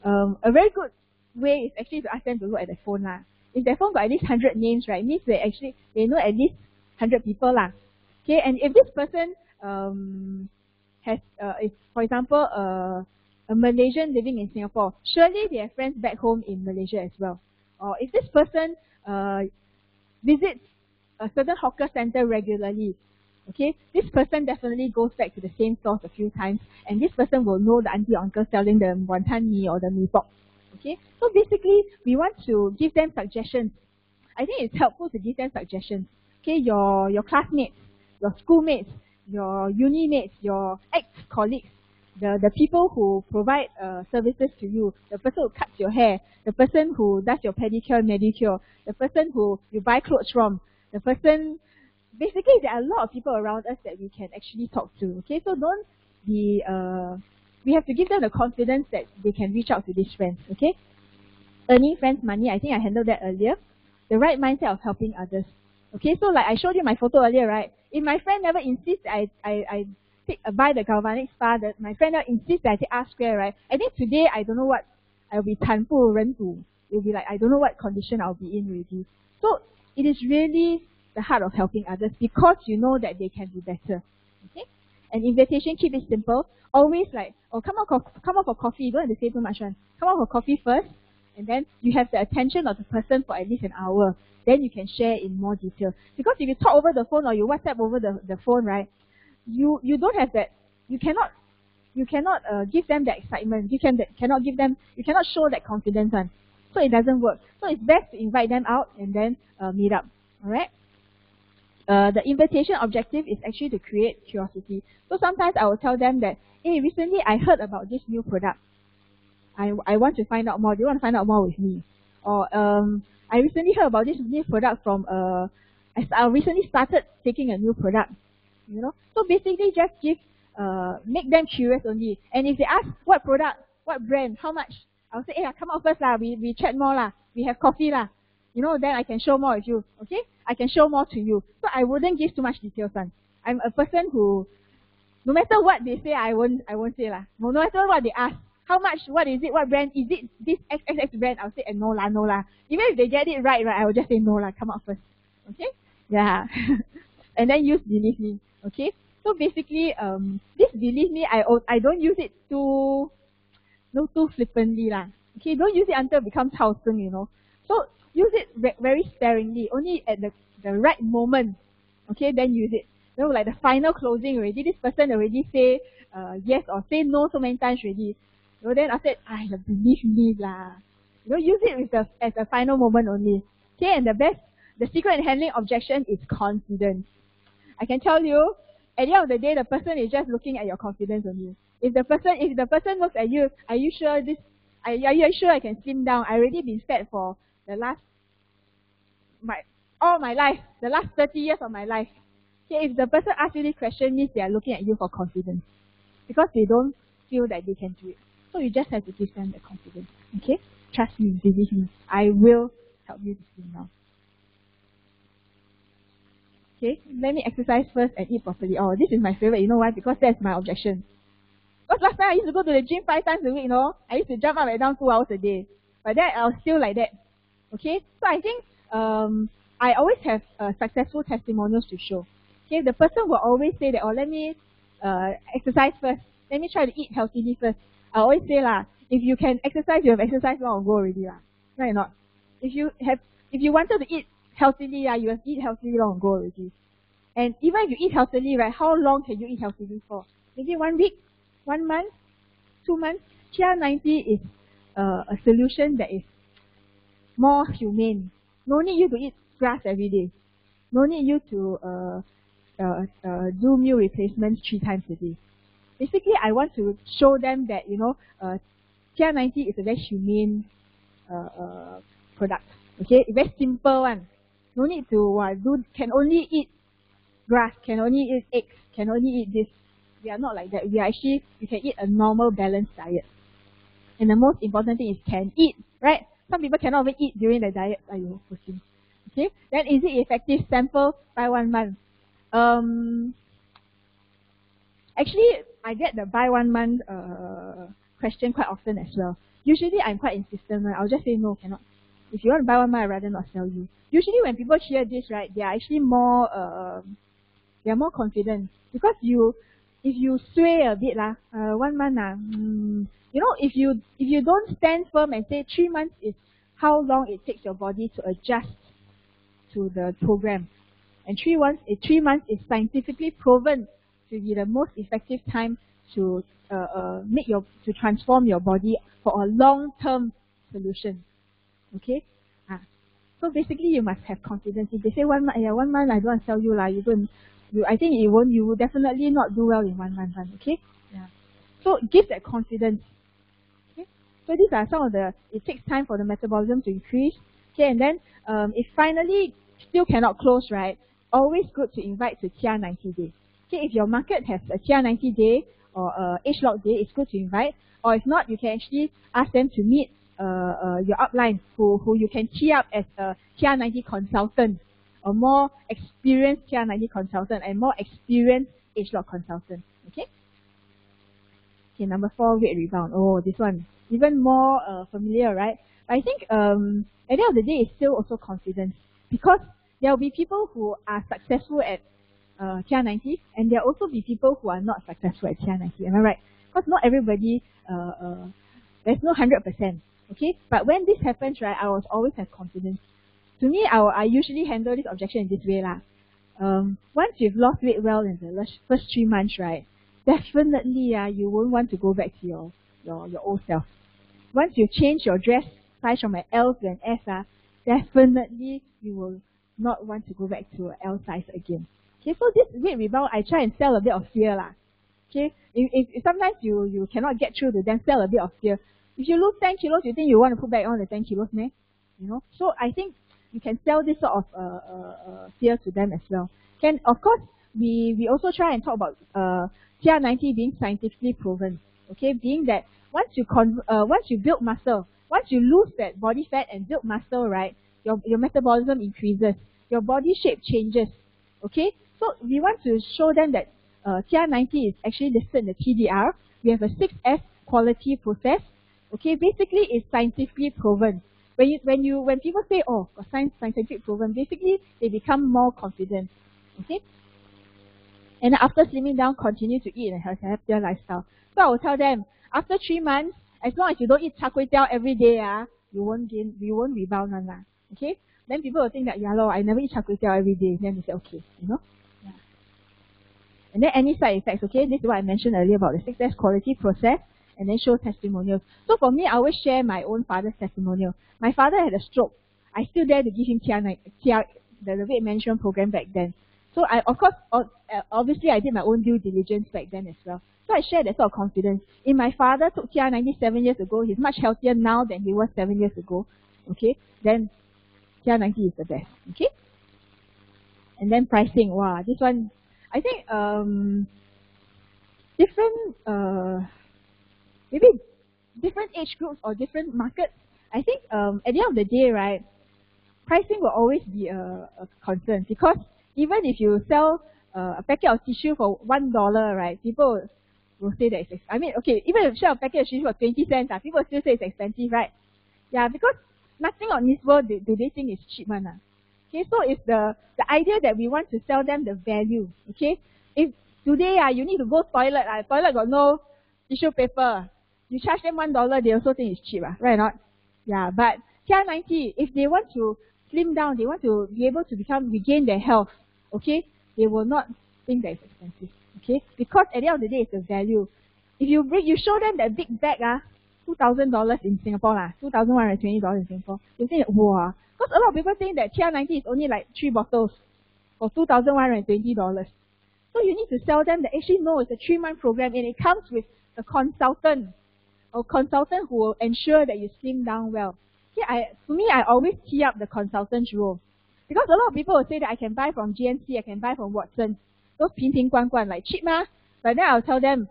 a very good way is actually to ask them to look at their phone lah. If their phone got at least 100 names, right, means they know at least 100 people lah. Okay, and if this person is, for example, a Malaysian living in Singapore, surely they have friends back home in Malaysia as well. Or if this person visits a certain hawker center regularly, okay, this person definitely goes back to the same stores a few times, and this person will know the auntie or uncle selling the wanton mee or the mee pok. Okay, so basically we want to give them suggestions. I think it's helpful to give them suggestions. Okay, your classmates, your schoolmates, your uni mates, your ex-colleagues, the people who provide services to you, the person who cuts your hair, the person who does your pedicure, manicure, the person who you buy clothes from, the person, basically there are a lot of people around us that we can actually talk to. Okay, so don't be, we have to give them the confidence that they can reach out to these friends. Okay, earning friends money, I think I handled that earlier. The right mindset of helping others. Okay, so like I showed you my photo earlier, right? If my friend never insists I buy the galvanic spa, that my friend never insists that I take R square, right? I think today I don't know what I'll be 惨不忍睹. It'll be like I don't know what condition I'll be in already. So it is really the heart of helping others because you know that they can do better. Okay? And invitation, keep it simple. Always like, oh, come out for coffee. You don't have to say too much one. Come out for coffee first, and then you have the attention of the person for at least an hour. Then you can share in more detail. Because if you talk over the phone or you WhatsApp over the phone, right, you don't have that. You cannot give them that excitement. You cannot show that confidence one. So it doesn't work. So it's best to invite them out and then meet up. Alright? The invitation objective is actually to create curiosity. So sometimes I will tell them that, hey, recently I heard about this new product. I want to find out more. Do you want to find out more with me? Or I recently heard about this new product from I recently started taking a new product. You know? So basically just make them curious only. And if they ask what product, what brand, how much, I'll say, hey, come out first lah, we chat more lah, we have coffee lah. You know, then I can show more with you. Okay? I can show more to you. So I wouldn't give too much details on. I'm a person who, no matter what they say, I won't say lah. No matter what they ask, how much, what is it, what brand, is it this XXX brand? I'll say no lah. Even if they get it right, I will just say no lah, come out first. Okay? Yeah. And then use believe me. Okay? So basically, this believe me, I don't use it too flippantly lah. Okay? Don't use it until it becomes hausung, you know. So use it very sparingly, only at the right moment. Okay? Then use it. You know, like the final closing already, this person already say yes or say no so many times already. You know, then I said, believe me lah. You know, use it as a final moment only. Okay, and the secret in handling objection is confidence. I can tell you, at the end of the day, the person is just looking at your confidence only. If the person looks at you, are you sure are you sure I can slim down? I already been fat for all my life, the last 30 years of my life. Okay, if the person asks you this question, means they are looking at you for confidence. Because they don't feel that they can do it. So you just have to give them the confidence. Okay? Trust me, believe me. I will help you to slim down. Okay, let me exercise first and eat properly. Oh, this is my favorite. You know why? Because that's my objection. Because last time I used to go to the gym 5 times a week, you know. I used to jump up and down 2 hours a day. But then I was still like that. Okay, so I think I always have successful testimonials to show. Okay, the person will always say that, oh, let me exercise first. Let me try to eat healthily first. I always say lah, if you can exercise, you have exercised long ago already lah. Right or not? If you wanted to eat healthily, you have eat healthily long ago already. And even if you eat healthily, right, how long can you eat healthily for? Maybe 1 week, 1 month, 2 months. TR90 is a solution that is more humane. No need you to eat grass every day. No need you to do meal replacements 3 times a day. Basically, I want to show them that, you know, TR90 is a very humane product. Okay, very simple one. No need to can only eat grass, can only eat eggs, can only eat this. We are not like that. We are actually, you can eat a normal balanced diet. And the most important thing is can eat, right? Some people cannot even eat during the diet. Okay, then is it effective? Sample by 1 month. Actually, I get the buy 1 month question quite often as well. Usually, I'm quite insistent. Right? I'll just say no, cannot. If you want to buy 1 month, I'd rather not sell you. Usually, when people hear this, right, they are actually more confident because if you sway a bit 1 month you know, if you don't stand firm and say 3 months is how long it takes your body to adjust to the program, and 3 months is scientifically proven to be the most effective time to to transform your body for a long-term solution. Okay, so basically you must have confidence. If they say 1 month, 1 month I don't want to sell you lah. I think you will definitely not do well in 1 month. Okay, yeah. So give that confidence. Okay, so these are some of it takes time for the metabolism to increase. Okay, and then if finally still cannot close, right? Always good to invite to TR90 day. Okay, if your market has a TR90 day or a age lock day, it's good to invite. Or if not, you can actually ask them to meet your upline who you can tee up as a TR90 consultant, a more experienced TR90 consultant and more experienced age lock consultant. Okay. Okay, number 4, weight rebound. Oh, this one even more familiar, right? I think at the end of the day, it's still also confidence, because there will be people who are successful at TR90, and there will also be people who are not successful at TR90. Am I right? Because not everybody, there's no 100%. Okay, but when this happens, right, I will always have confidence. To me, I usually handle this objection in this way lah. Once you've lost weight well in the first 3 months, right, definitely you won't want to go back to your old self. Once you change your dress size from an L to an S, definitely you will not want to go back to an L size again. Okay, so this weight rebound, I try and sell a bit of fear lah. Okay, if sometimes you cannot get through to them, sell a bit of fear. If you lose 10 kilos, you think you want to put back on the 10 kilos, man? You know, so I think you can sell this sort of fear to them as well. Of course, we also try and talk about TR90 being scientifically proven. Okay, being that once you build muscle, once you lose that body fat and build muscle, right, your metabolism increases, your body shape changes. Okay, so we want to show them that TR90 is actually listed in the TDR. We have a 6S quality process. Okay, basically it's scientifically proven. When people say, oh, scientific proven, basically they become more confident. Okay, and after slimming down, continue to eat a healthier lifestyle. So I will tell them, after 3 months, as long as you don't eat char kway teow every day, you won't rebound on that. Okay, then people will think that, yeah, I never eat char kway teow every day. Then they say, okay, you know. Yeah. And then any side effects, okay, this is what I mentioned earlier about the 6S quality process. And then show testimonials. So for me, I always share my own father's testimonial. My father had a stroke. I still dare to give him the weight management program back then. So I, of course, obviously I did my own due diligence back then as well. So I share that sort of confidence. If my father took TR90 7 years ago, he's much healthier now than he was 7 years ago. Okay, then TR90 is the best. Okay. And then pricing, wow, this one I think maybe different age groups or different markets. I think at the end of the day, right, pricing will always be a concern, because even if you sell a packet of tissue for $1, right, people will say that it's, I mean, okay, even if you sell a packet of tissue for 20 cents, people still say it's expensive, right? Yeah, because nothing on this world do they think is cheap, man. Okay, so it's the idea that we want to sell them the value. Okay, if today you need to go toilet, toilet got no tissue paper, you charge them $1, they also think it's cheap, right or not? Yeah, but TR90, if they want to slim down, they want to be able to regain their health, okay, they will not think that it's expensive, okay, because at the end of the day, it's the value. If you show them that big bag, $2,000 in Singapore, $2,120 in Singapore, they think, wow, because a lot of people think that TR90 is only like 3 bottles for $2,120. So you need to sell them that actually no, it's a 3-month program, and it comes with a consultant, who will ensure that you slim down well. To me, I always tee up the consultant's role, because a lot of people will say that I can buy from GNC, I can buy from Watson, those 瓶瓶罐罐, like cheap ma. But then I'll tell them,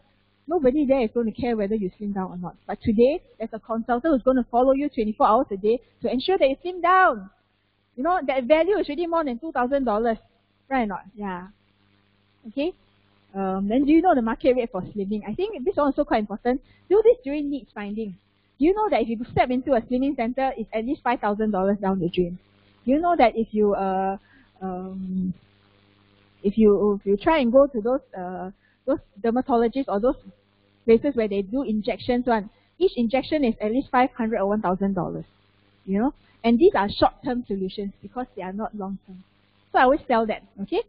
nobody there is going to care whether you slim down or not. But today, there's a consultant who's going to follow you 24 hours a day to ensure that you slim down. You know, that value is really more than $2,000, right or not? Yeah. Okay. Then do you know the market rate for slimming? I think this is also quite important. Do this during needs finding. Do you know that if you step into a slimming center, it's at least $5,000 down the drain? Do you know that if you try and go to those dermatologists or those places where they do injections, each injection is at least $500 or $1,000. You know, and these are short-term solutions because they are not long-term. So I always tell that, okay?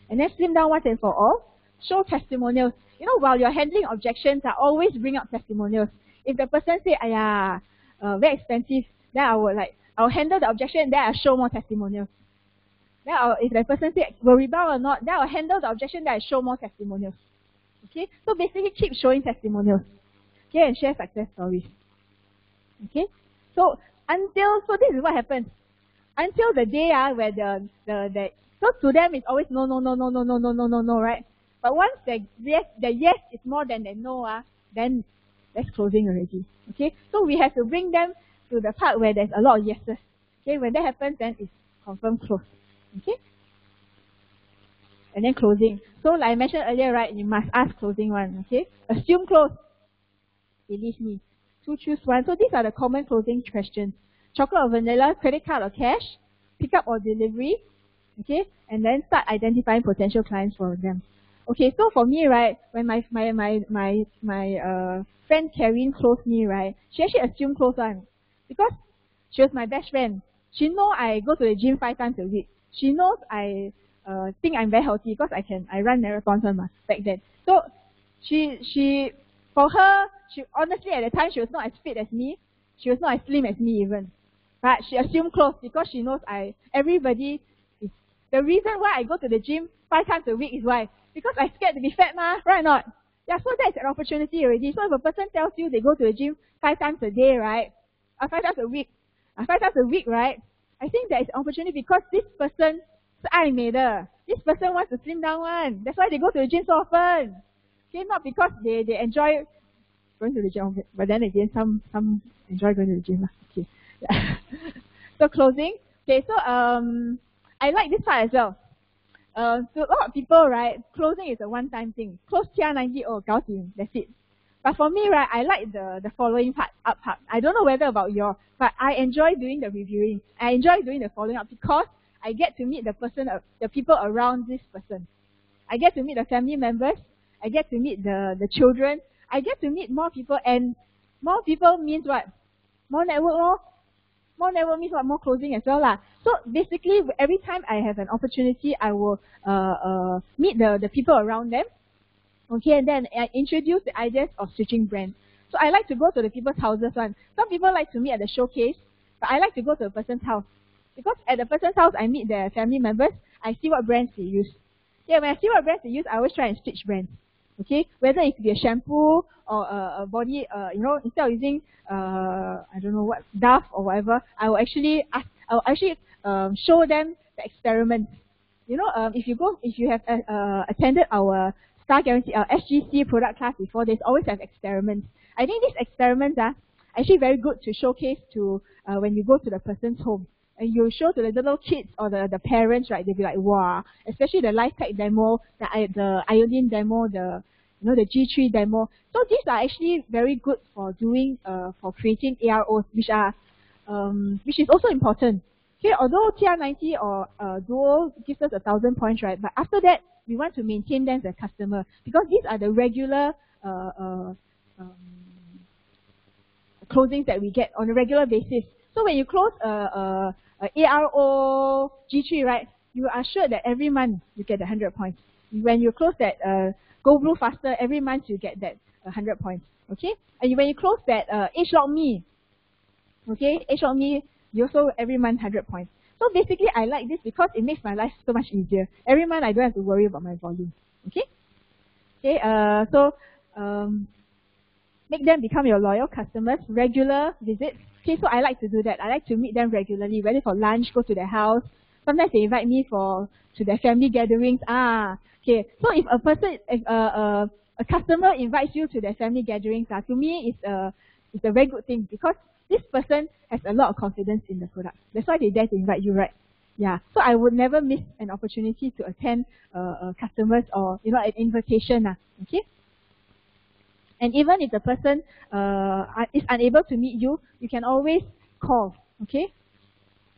And then slim down once and for all. Show testimonials. You know, while you're handling objections, I always bring up testimonials. If the person say, very expensive, then I'll handle the objection, then I'll show more testimonials. Then if the person say, will rebound or not, then I'll handle the objection, then I'll show more testimonials. Okay? So basically, keep showing testimonials. Okay? And share success stories. Okay? So this is what happens. Until the day where so to them it's always no, right? But once the yes is more than the no, then that's closing already. Okay? So we have to bring them to the part where there's a lot of yeses. Okay? When that happens, then it's confirmed close. Okay? And then closing. So like I mentioned earlier, right, you must ask closing one. Okay? Assume close. Believe me. So choose one. So these are the common closing questions. Chocolate or vanilla, credit card or cash, pickup or delivery. Okay? And then start identifying potential clients for them. Okay, so for me, right, when my friend Karine closed me, right, she actually assumed close one, because she was my best friend. She knows I go to the gym 5 times a week. She knows I think I'm very healthy because I run marathons back then. So for her, honestly at the time she was not as fit as me. She was not as slim as me even. But she assumed close because she knows the reason why I go to the gym 5 times a week is why. Because I'm scared to be fat, right or not? Yeah, so that's an opportunity already. So if a person tells you they go to the gym 5 times a day, right? 5 times a week. 5 times a week, right? I think that is an opportunity because this person is 爱美的. This person wants to slim down one. That's why they go to the gym so often. Okay, not because they enjoy going to the gym, but then again, some enjoy going to the gym. Okay. Yeah. So closing. Okay, so I like this part as well. To a lot of people, right, closing is a one-time thing. Close TR90, gao jing, that's it. But for me, right, I like the following part, up part. I don't know whether about your, but I enjoy doing the reviewing. I enjoy doing the following up because I get to meet the people around this person. I get to meet the family members. I get to meet the children. I get to meet more people, and more people means what? More network, more. More network means what? More closing as well. So basically, every time I have an opportunity, I will meet the people around them. Okay, and then I introduce the ideas of switching brands. So I like to go to the people's houses. Some people like to meet at the showcase, but I like to go to a person's house. Because at the person's house, I meet their family members. I see what brands they use. Yeah, when I see what brands they use, I always try and switch brands. Okay, whether it could be a shampoo or a body, instead of using I don't know what, Dove or whatever, I will actually show them the experiments. if you have attended our Star Guarantee, our SGC product class before, they always have experiments. I think these experiments are actually very good to showcase to when you go to the person's home. And you show to the little kids or the parents, right? They'll be like, wow, especially the life pack demo, the iodine demo, the G3 demo. So these are actually very good for doing, for creating AROs, which is also important. Okay, although TR90 or Duo gives us 1,000 points, right? But after that, we want to maintain them as a customer because these are the regular closings that we get on a regular basis. So when you close ARO G3, right, you are sure that every month you get 100 points. When you close that Go Blue Faster, every month you get that 100 points. Okay, and when you close that AgeLock Me, okay, AgeLock Me, you also every month 100 points. So basically, I like this because it makes my life so much easier. Every month I don't have to worry about my volume. Okay, okay. Make them become your loyal customers. Regular visits. Okay, so I like to do that. I like to meet them regularly, whether for lunch, go to their house. Sometimes they invite me to their family gatherings. Okay. So if a customer invites you to their family gatherings, to me it's a very good thing because this person has a lot of confidence in the product. That's why they dare to invite you, right? Yeah. So I would never miss an opportunity to attend customers or an invitation. Okay. And even if the person is unable to meet you, you can always call, okay?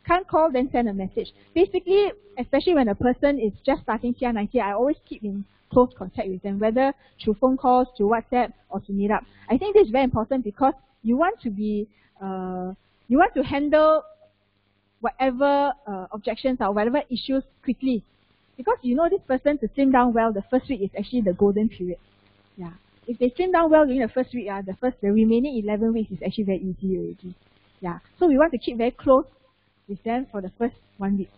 Can't call, then send a message. Basically, especially when a person is just starting TR90, I always keep in close contact with them, whether through phone calls, through WhatsApp, or to meet up. I think this is very important because you want to be, you want to handle whatever objections or whatever issues quickly. Because you know this person to slim down well, the first week is actually the golden period. Yeah. If they trim down well during the first week, the remaining 11 weeks is actually very easy already. Yeah. So we want to keep very close with them for the first 1 week.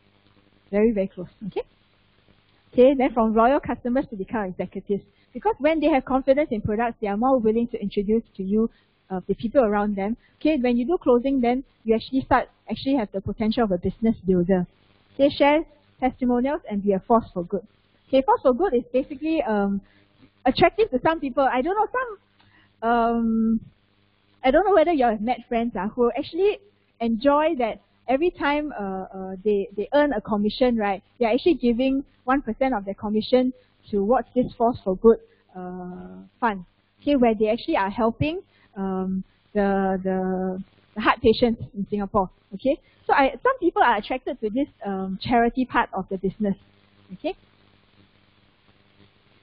Very, very close. Okay? Okay, then from loyal customers to become executives. Because when they have confidence in products, they are more willing to introduce to you the people around them. Okay, when you do closing, then you actually have the potential of a business builder. Okay, share testimonials and be a force for good. Okay, force for good is basically attractive to some people. I don't know whether you have met friends who actually enjoy that every time they earn a commission, right? They're actually giving 1% of their commission towards this Force for Good fund. Okay, where they actually are helping the heart patients in Singapore. Okay, so some people are attracted to this charity part of the business. Okay.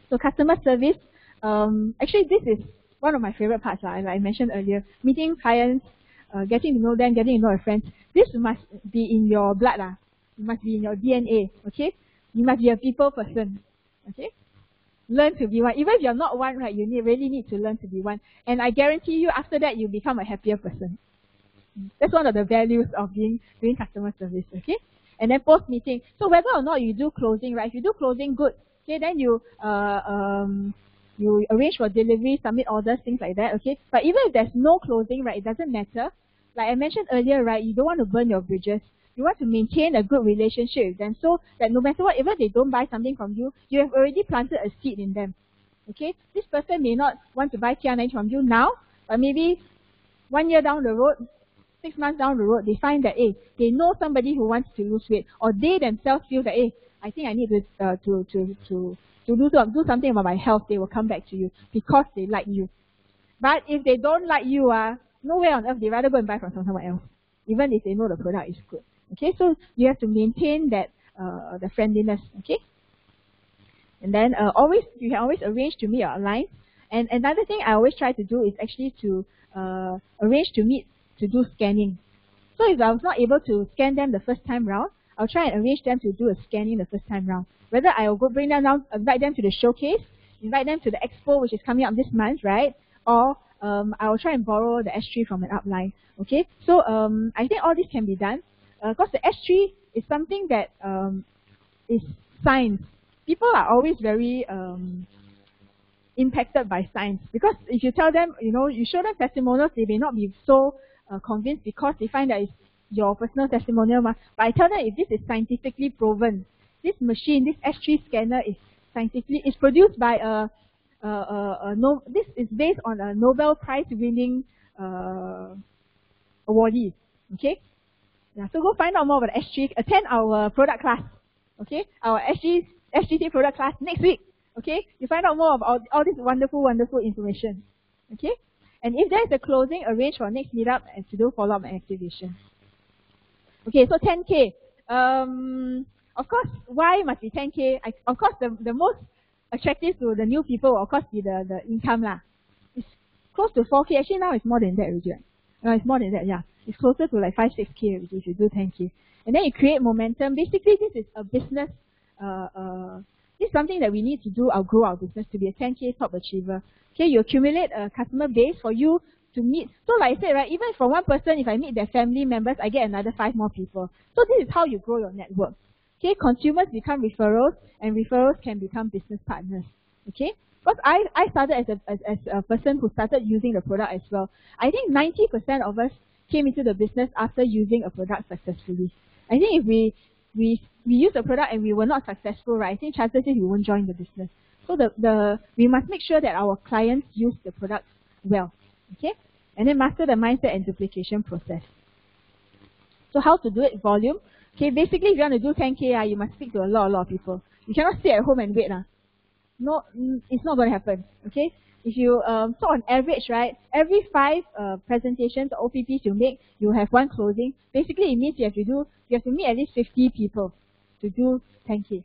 So customer service, actually this is one of my favorite parts, like I mentioned earlier. Meeting clients, getting to know them, getting to know your friends. This must be in your blood. It must be in your DNA, okay? You must be a people person, okay? Learn to be one. Even if you're not one, right, you really need to learn to be one. And I guarantee you, after that, you become a happier person. That's one of the values of doing customer service, okay? And then post-meeting. So whether or not you do closing, right, if you do closing, good. Okay, then you arrange for delivery, submit orders, things like that, okay? But even if there's no closing, right, it doesn't matter. Like I mentioned earlier, right, you don't want to burn your bridges. You want to maintain a good relationship with them so that no matter what, even if they don't buy something from you, you have already planted a seed in them. Okay? This person may not want to buy TR90 from you now, but maybe 1 year down the road, 6 months down the road, they find that, they know somebody who wants to lose weight, or they themselves feel that, I think I need to do something about my health. They will come back to you because they like you. But if they don't like you, no way on earth they rather go and buy from someone else, even if they know the product is good. Okay, so you have to maintain that the friendliness. Okay, and then you can always arrange to meet or align. And another thing I always try to do is actually to arrange to meet to do scanning. So if I was not able to scan them the first time round, I'll try and arrange them to do a scanning the first time round. Whether I will go bring them down, invite them to the showcase, invite them to the expo, which is coming up this month, right? Or I will try and borrow the S3 from an upline. Okay, so I think all this can be done because the S3 is something that is science. People are always very impacted by science because if you tell them, you show them testimonials, they may not be so convinced because they find that it's your personal testimonial. But I tell them if this is scientifically proven, this machine, this S3 scanner is produced by this is based on a Nobel Prize winning awardee. Okay? Yeah, so go find out more about the S3, attend our product class. Okay? Our SGC product class next week. Okay? You find out more about all this wonderful information. Okay? And if there is a closing, arrange for next meetup and to do follow-up and activation. Okay, so 10K. Of course, why must be 10K? Of course, the most attractive to the new people will of course be the income lah. It's close to 4K. Actually now it's more than that already. It's more than that, yeah. It's closer to like 5-6K already if you do 10K. And then you create momentum. Basically, this is a business. This is something that we need to do. Grow our business to be a 10K top achiever. Okay, you accumulate a customer base for you to meet. So like I said, right, even for one person, if I meet their family members, I get another 5 more people. So this is how you grow your network. Okay, consumers become referrals, and referrals can become business partners. Okay, because I started as a person who started using the product as well. I think 90% of us came into the business after using a product successfully. I think if we use a product and we were not successful, right, I think chances is we won't join the business. So we must make sure that our clients use the product well. Okay, and then master the mindset and duplication process. So how to do it? Volume. Okay, basically if you want to do 10K, you must speak to a lot of people. You cannot stay at home and wait. No, it's not going to happen. Okay, if you so on average, right, every 5 presentations or OPPs you make, you have 1 closing. Basically, it means you have to meet at least 50 people to do 10K.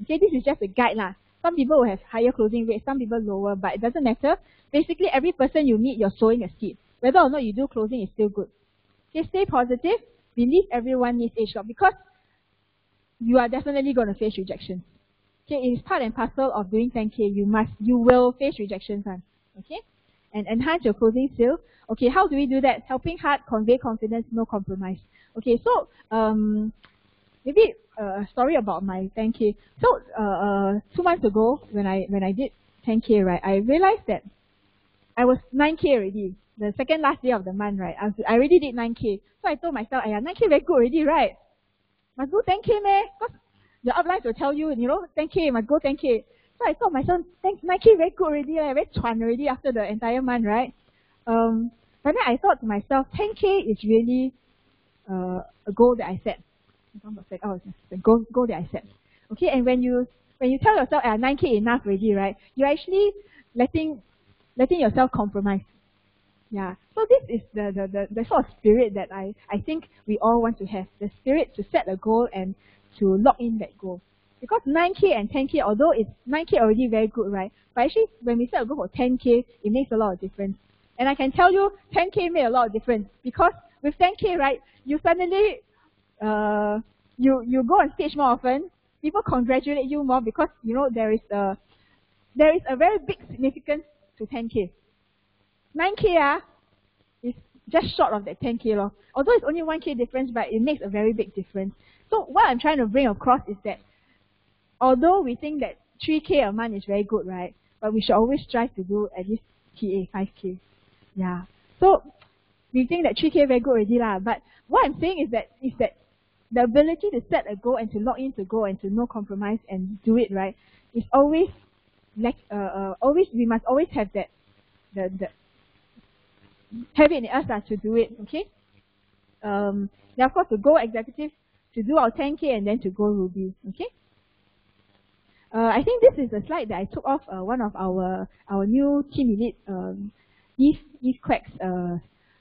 Okay, this is just a guide lah. Some people will have higher closing rates, some people lower, but it doesn't matter. Basically, every person you meet, you're sowing a seed. Whether or not you do closing is still good. Okay, stay positive. Believe everyone needs age lock because you are definitely going to face rejection. Okay, it is part and parcel of doing 10K. You will face rejections. Okay, and enhance your closing sale. Okay, how do we do that? Helping hard, convey confidence, no compromise. Okay, so maybe a story about my 10K. So 2 months ago, when I did 10K, right, I realized that I was 9K already. The second last day of the month, right, I already did 9K. So I told myself, 9K very good already, right? Must go 10K, meh? Because the uplines will tell you, 10K, must go 10K. So I told myself, 9K very good already, very chuan already after the entire month, right? But then I thought to myself, 10K is really a goal that I set. It's the goal that I set. Okay, and when you tell yourself, 9K enough already, right? You're actually letting yourself compromise. Yeah. So this is the sort of spirit that I think we all want to have. The spirit to set a goal and to lock in that goal. Because 9K and 10K, although it's 9K already very good, right? But actually, when we set a goal for 10K, it makes a lot of difference. And I can tell you, 10K made a lot of difference. Because with 10K, right, you suddenly, you go on stage more often. People congratulate you more because, there is a very big significance to 10K. 9K is just short of that 10K lor. Although it's only 1K difference, but it makes a very big difference. So what I'm trying to bring across is that although we think that 3K a month is very good, right? But we should always strive to do at least 5K. Yeah. So we think that 3K very good already lah. But what I'm saying is that the ability to set a goal and to lock in to go and to no compromise and do it right is always we must always have that have it in us to do it. Okay. Then of course to go executive, to do our 10K and then to go Ruby. Okay. I think this is a slide that I took off one of our new team elite Eve Quack's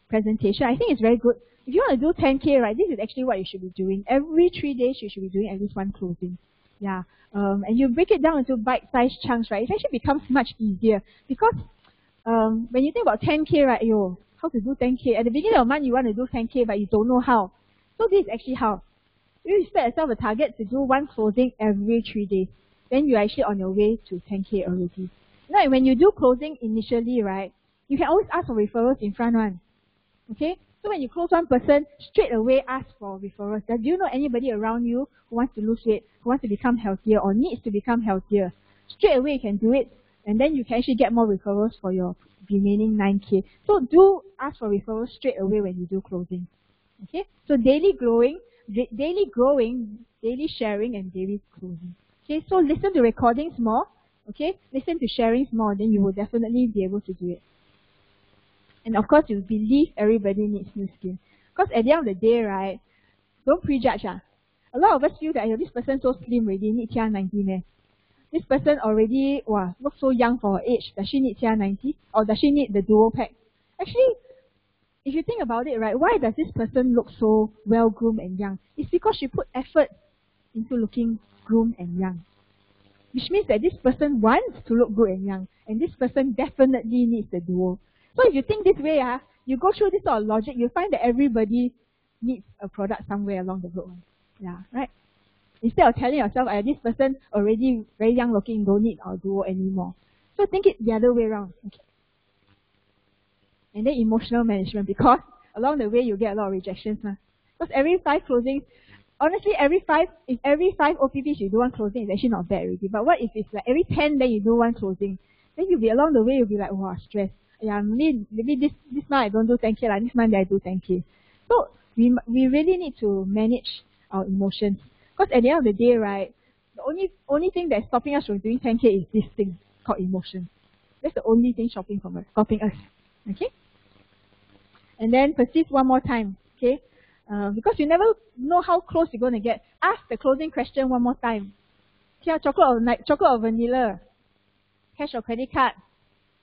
presentation. I think it's very good. If you want to do 10K, right, this is actually what you should be doing. Every 3 days you should be doing at least 1 closing. Yeah. And you break it down into bite-sized chunks, right? It actually becomes much easier because when you think about 10K, right, how to do 10K? At the beginning of the month, you want to do 10K, but you don't know how. So this is actually how. You set yourself a target to do 1 closing every 3 days. Then you're actually on your way to 10K already. Now, when you do closing initially, right, you can always ask for referrals in front one. Okay? So when you close one person, straight away ask for referrals. Do you know anybody around you who wants to lose weight, who wants to become healthier or needs to become healthier? Straight away you can do it. And then you can actually get more referrals for your remaining 9K. So do ask for referrals straight away when you do closing. Okay? So daily growing daily sharing and daily closing. Okay, so listen to recordings more. Okay, listen to sharings more, then you will definitely be able to do it. And of course, you believe everybody needs new skin. Because at the end of the day, right, don't prejudge. A lot of us feel that this person so slim already, need TR90 man. This person already, looks so young for her age. Does she need TR90? Or does she need the dual pack? Actually, if you think about it, right, why does this person look so well-groomed and young? It's because she put effort into looking groomed and young. Which means that this person wants to look good and young. And this person definitely needs the duo. So if you think this way, you go through this sort of logic, you find that everybody needs a product somewhere along the road. Yeah, right? Instead of telling yourself, this person already very young looking, don't need our duo anymore. So think it the other way around. Okay. And then emotional management, because along the way you get a lot of rejections. Because every 5 closings, honestly, if every 5 OPPs you do 1 closing, it's actually not bad already. But what if it's like every 10 then you do 1 closing? Then you'll be along the way, you'll be like, wow, stressed. Yeah, maybe this month I don't do 10K, this month I do 10K. So we really need to manage our emotions. Because at the end of the day, right, the only thing that's stopping us from doing 10K is this thing called emotion. That's the only thing stopping us. Okay? And then persist one more time. Okay? Because you never know how close you're going to get. Ask the closing question one more time. Okay, chocolate or vanilla? Cash or credit card?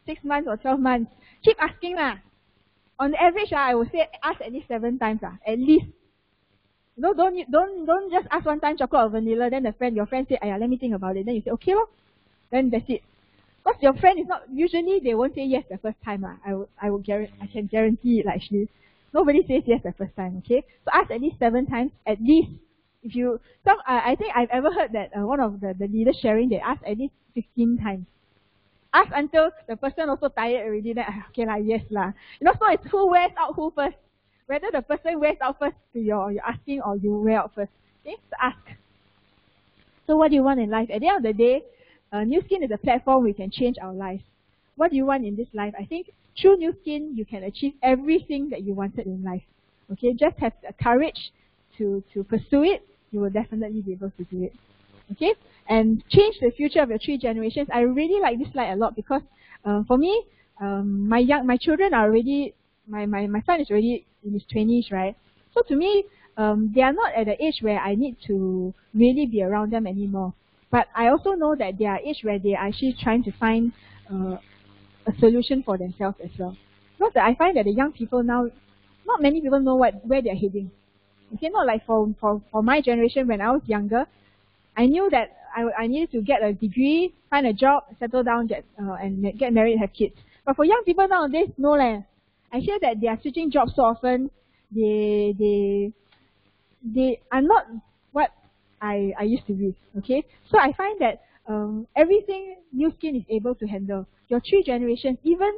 6 months or 12 months? Keep asking lah. On average, I would say ask at least 7 times at least. No, don't just ask 1 time chocolate or vanilla. Then your friend say, let me think about it. Then you say, okay lor. Then that's it. Because your friend is not, usually they won't say yes the first time. I can guarantee it actually. Nobody says yes the first time, okay? So ask at least 7 times, at least. I think I've ever heard that one of the leaders sharing, they ask at least 15 times. Ask until the person also tired already, then okay lah, yes lah. So it's who wears out who first. Whether the person wears out first to you're asking or you wear out first. Okay, so ask. So what do you want in life? At the end of the day, New Skin is a platform we can change our lives. What do you want in this life? I think through New Skin, you can achieve everything that you wanted in life. Okay, just have the courage to pursue it. You will definitely be able to do it. Okay, and change the future of your 3 generations. I really like this slide a lot because for me, my children are already, my son is already in his 20s, right? So to me, they are not at the age where I need to really be around them anymore. But I also know that they are age where they are actually trying to find a solution for themselves as well. Because I find that the young people now, not many people know where they are heading. Okay, not like for my generation when I was younger, I knew that I needed to get a degree, find a job, settle down, and get married, have kids. But for young people nowadays, no leh. I hear that they are switching jobs so often. They are not what I used to be. Okay, so I find that everything New Skin is able to handle. Your 3 generations, even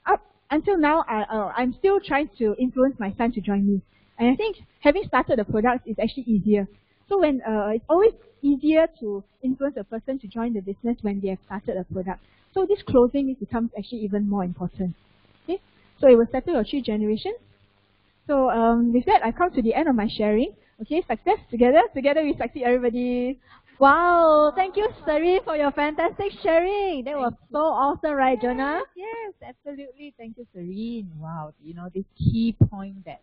up until now, I'm still trying to influence my son to join me. And I think having started the product is actually easier. So when it's always easier to influence a person to join the business when they have started a product. So this closing becomes actually even more important. Okay, so it will settle your 3 generations. So with that, I come to the end of my sharing. Okay, success together. Together we succeed, everybody. Wow, thank you, Serene, for your fantastic sharing. That was so awesome, right, Jonah? Yes, absolutely. Thank you, Serene. Wow, this key point that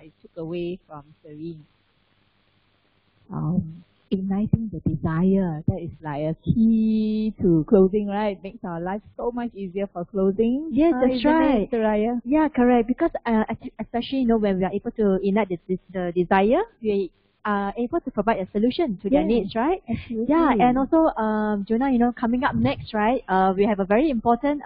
it took away from Serene. Igniting the desire, that is like a key to closing, right? It makes our life so much easier for closing. Yes, that's right. Raya? Yeah, correct. Because especially when we are able to ignite the desire, we are able to provide a solution to their needs, right? Absolutely. Yeah, and also Jonah, coming up next, right? We have a very important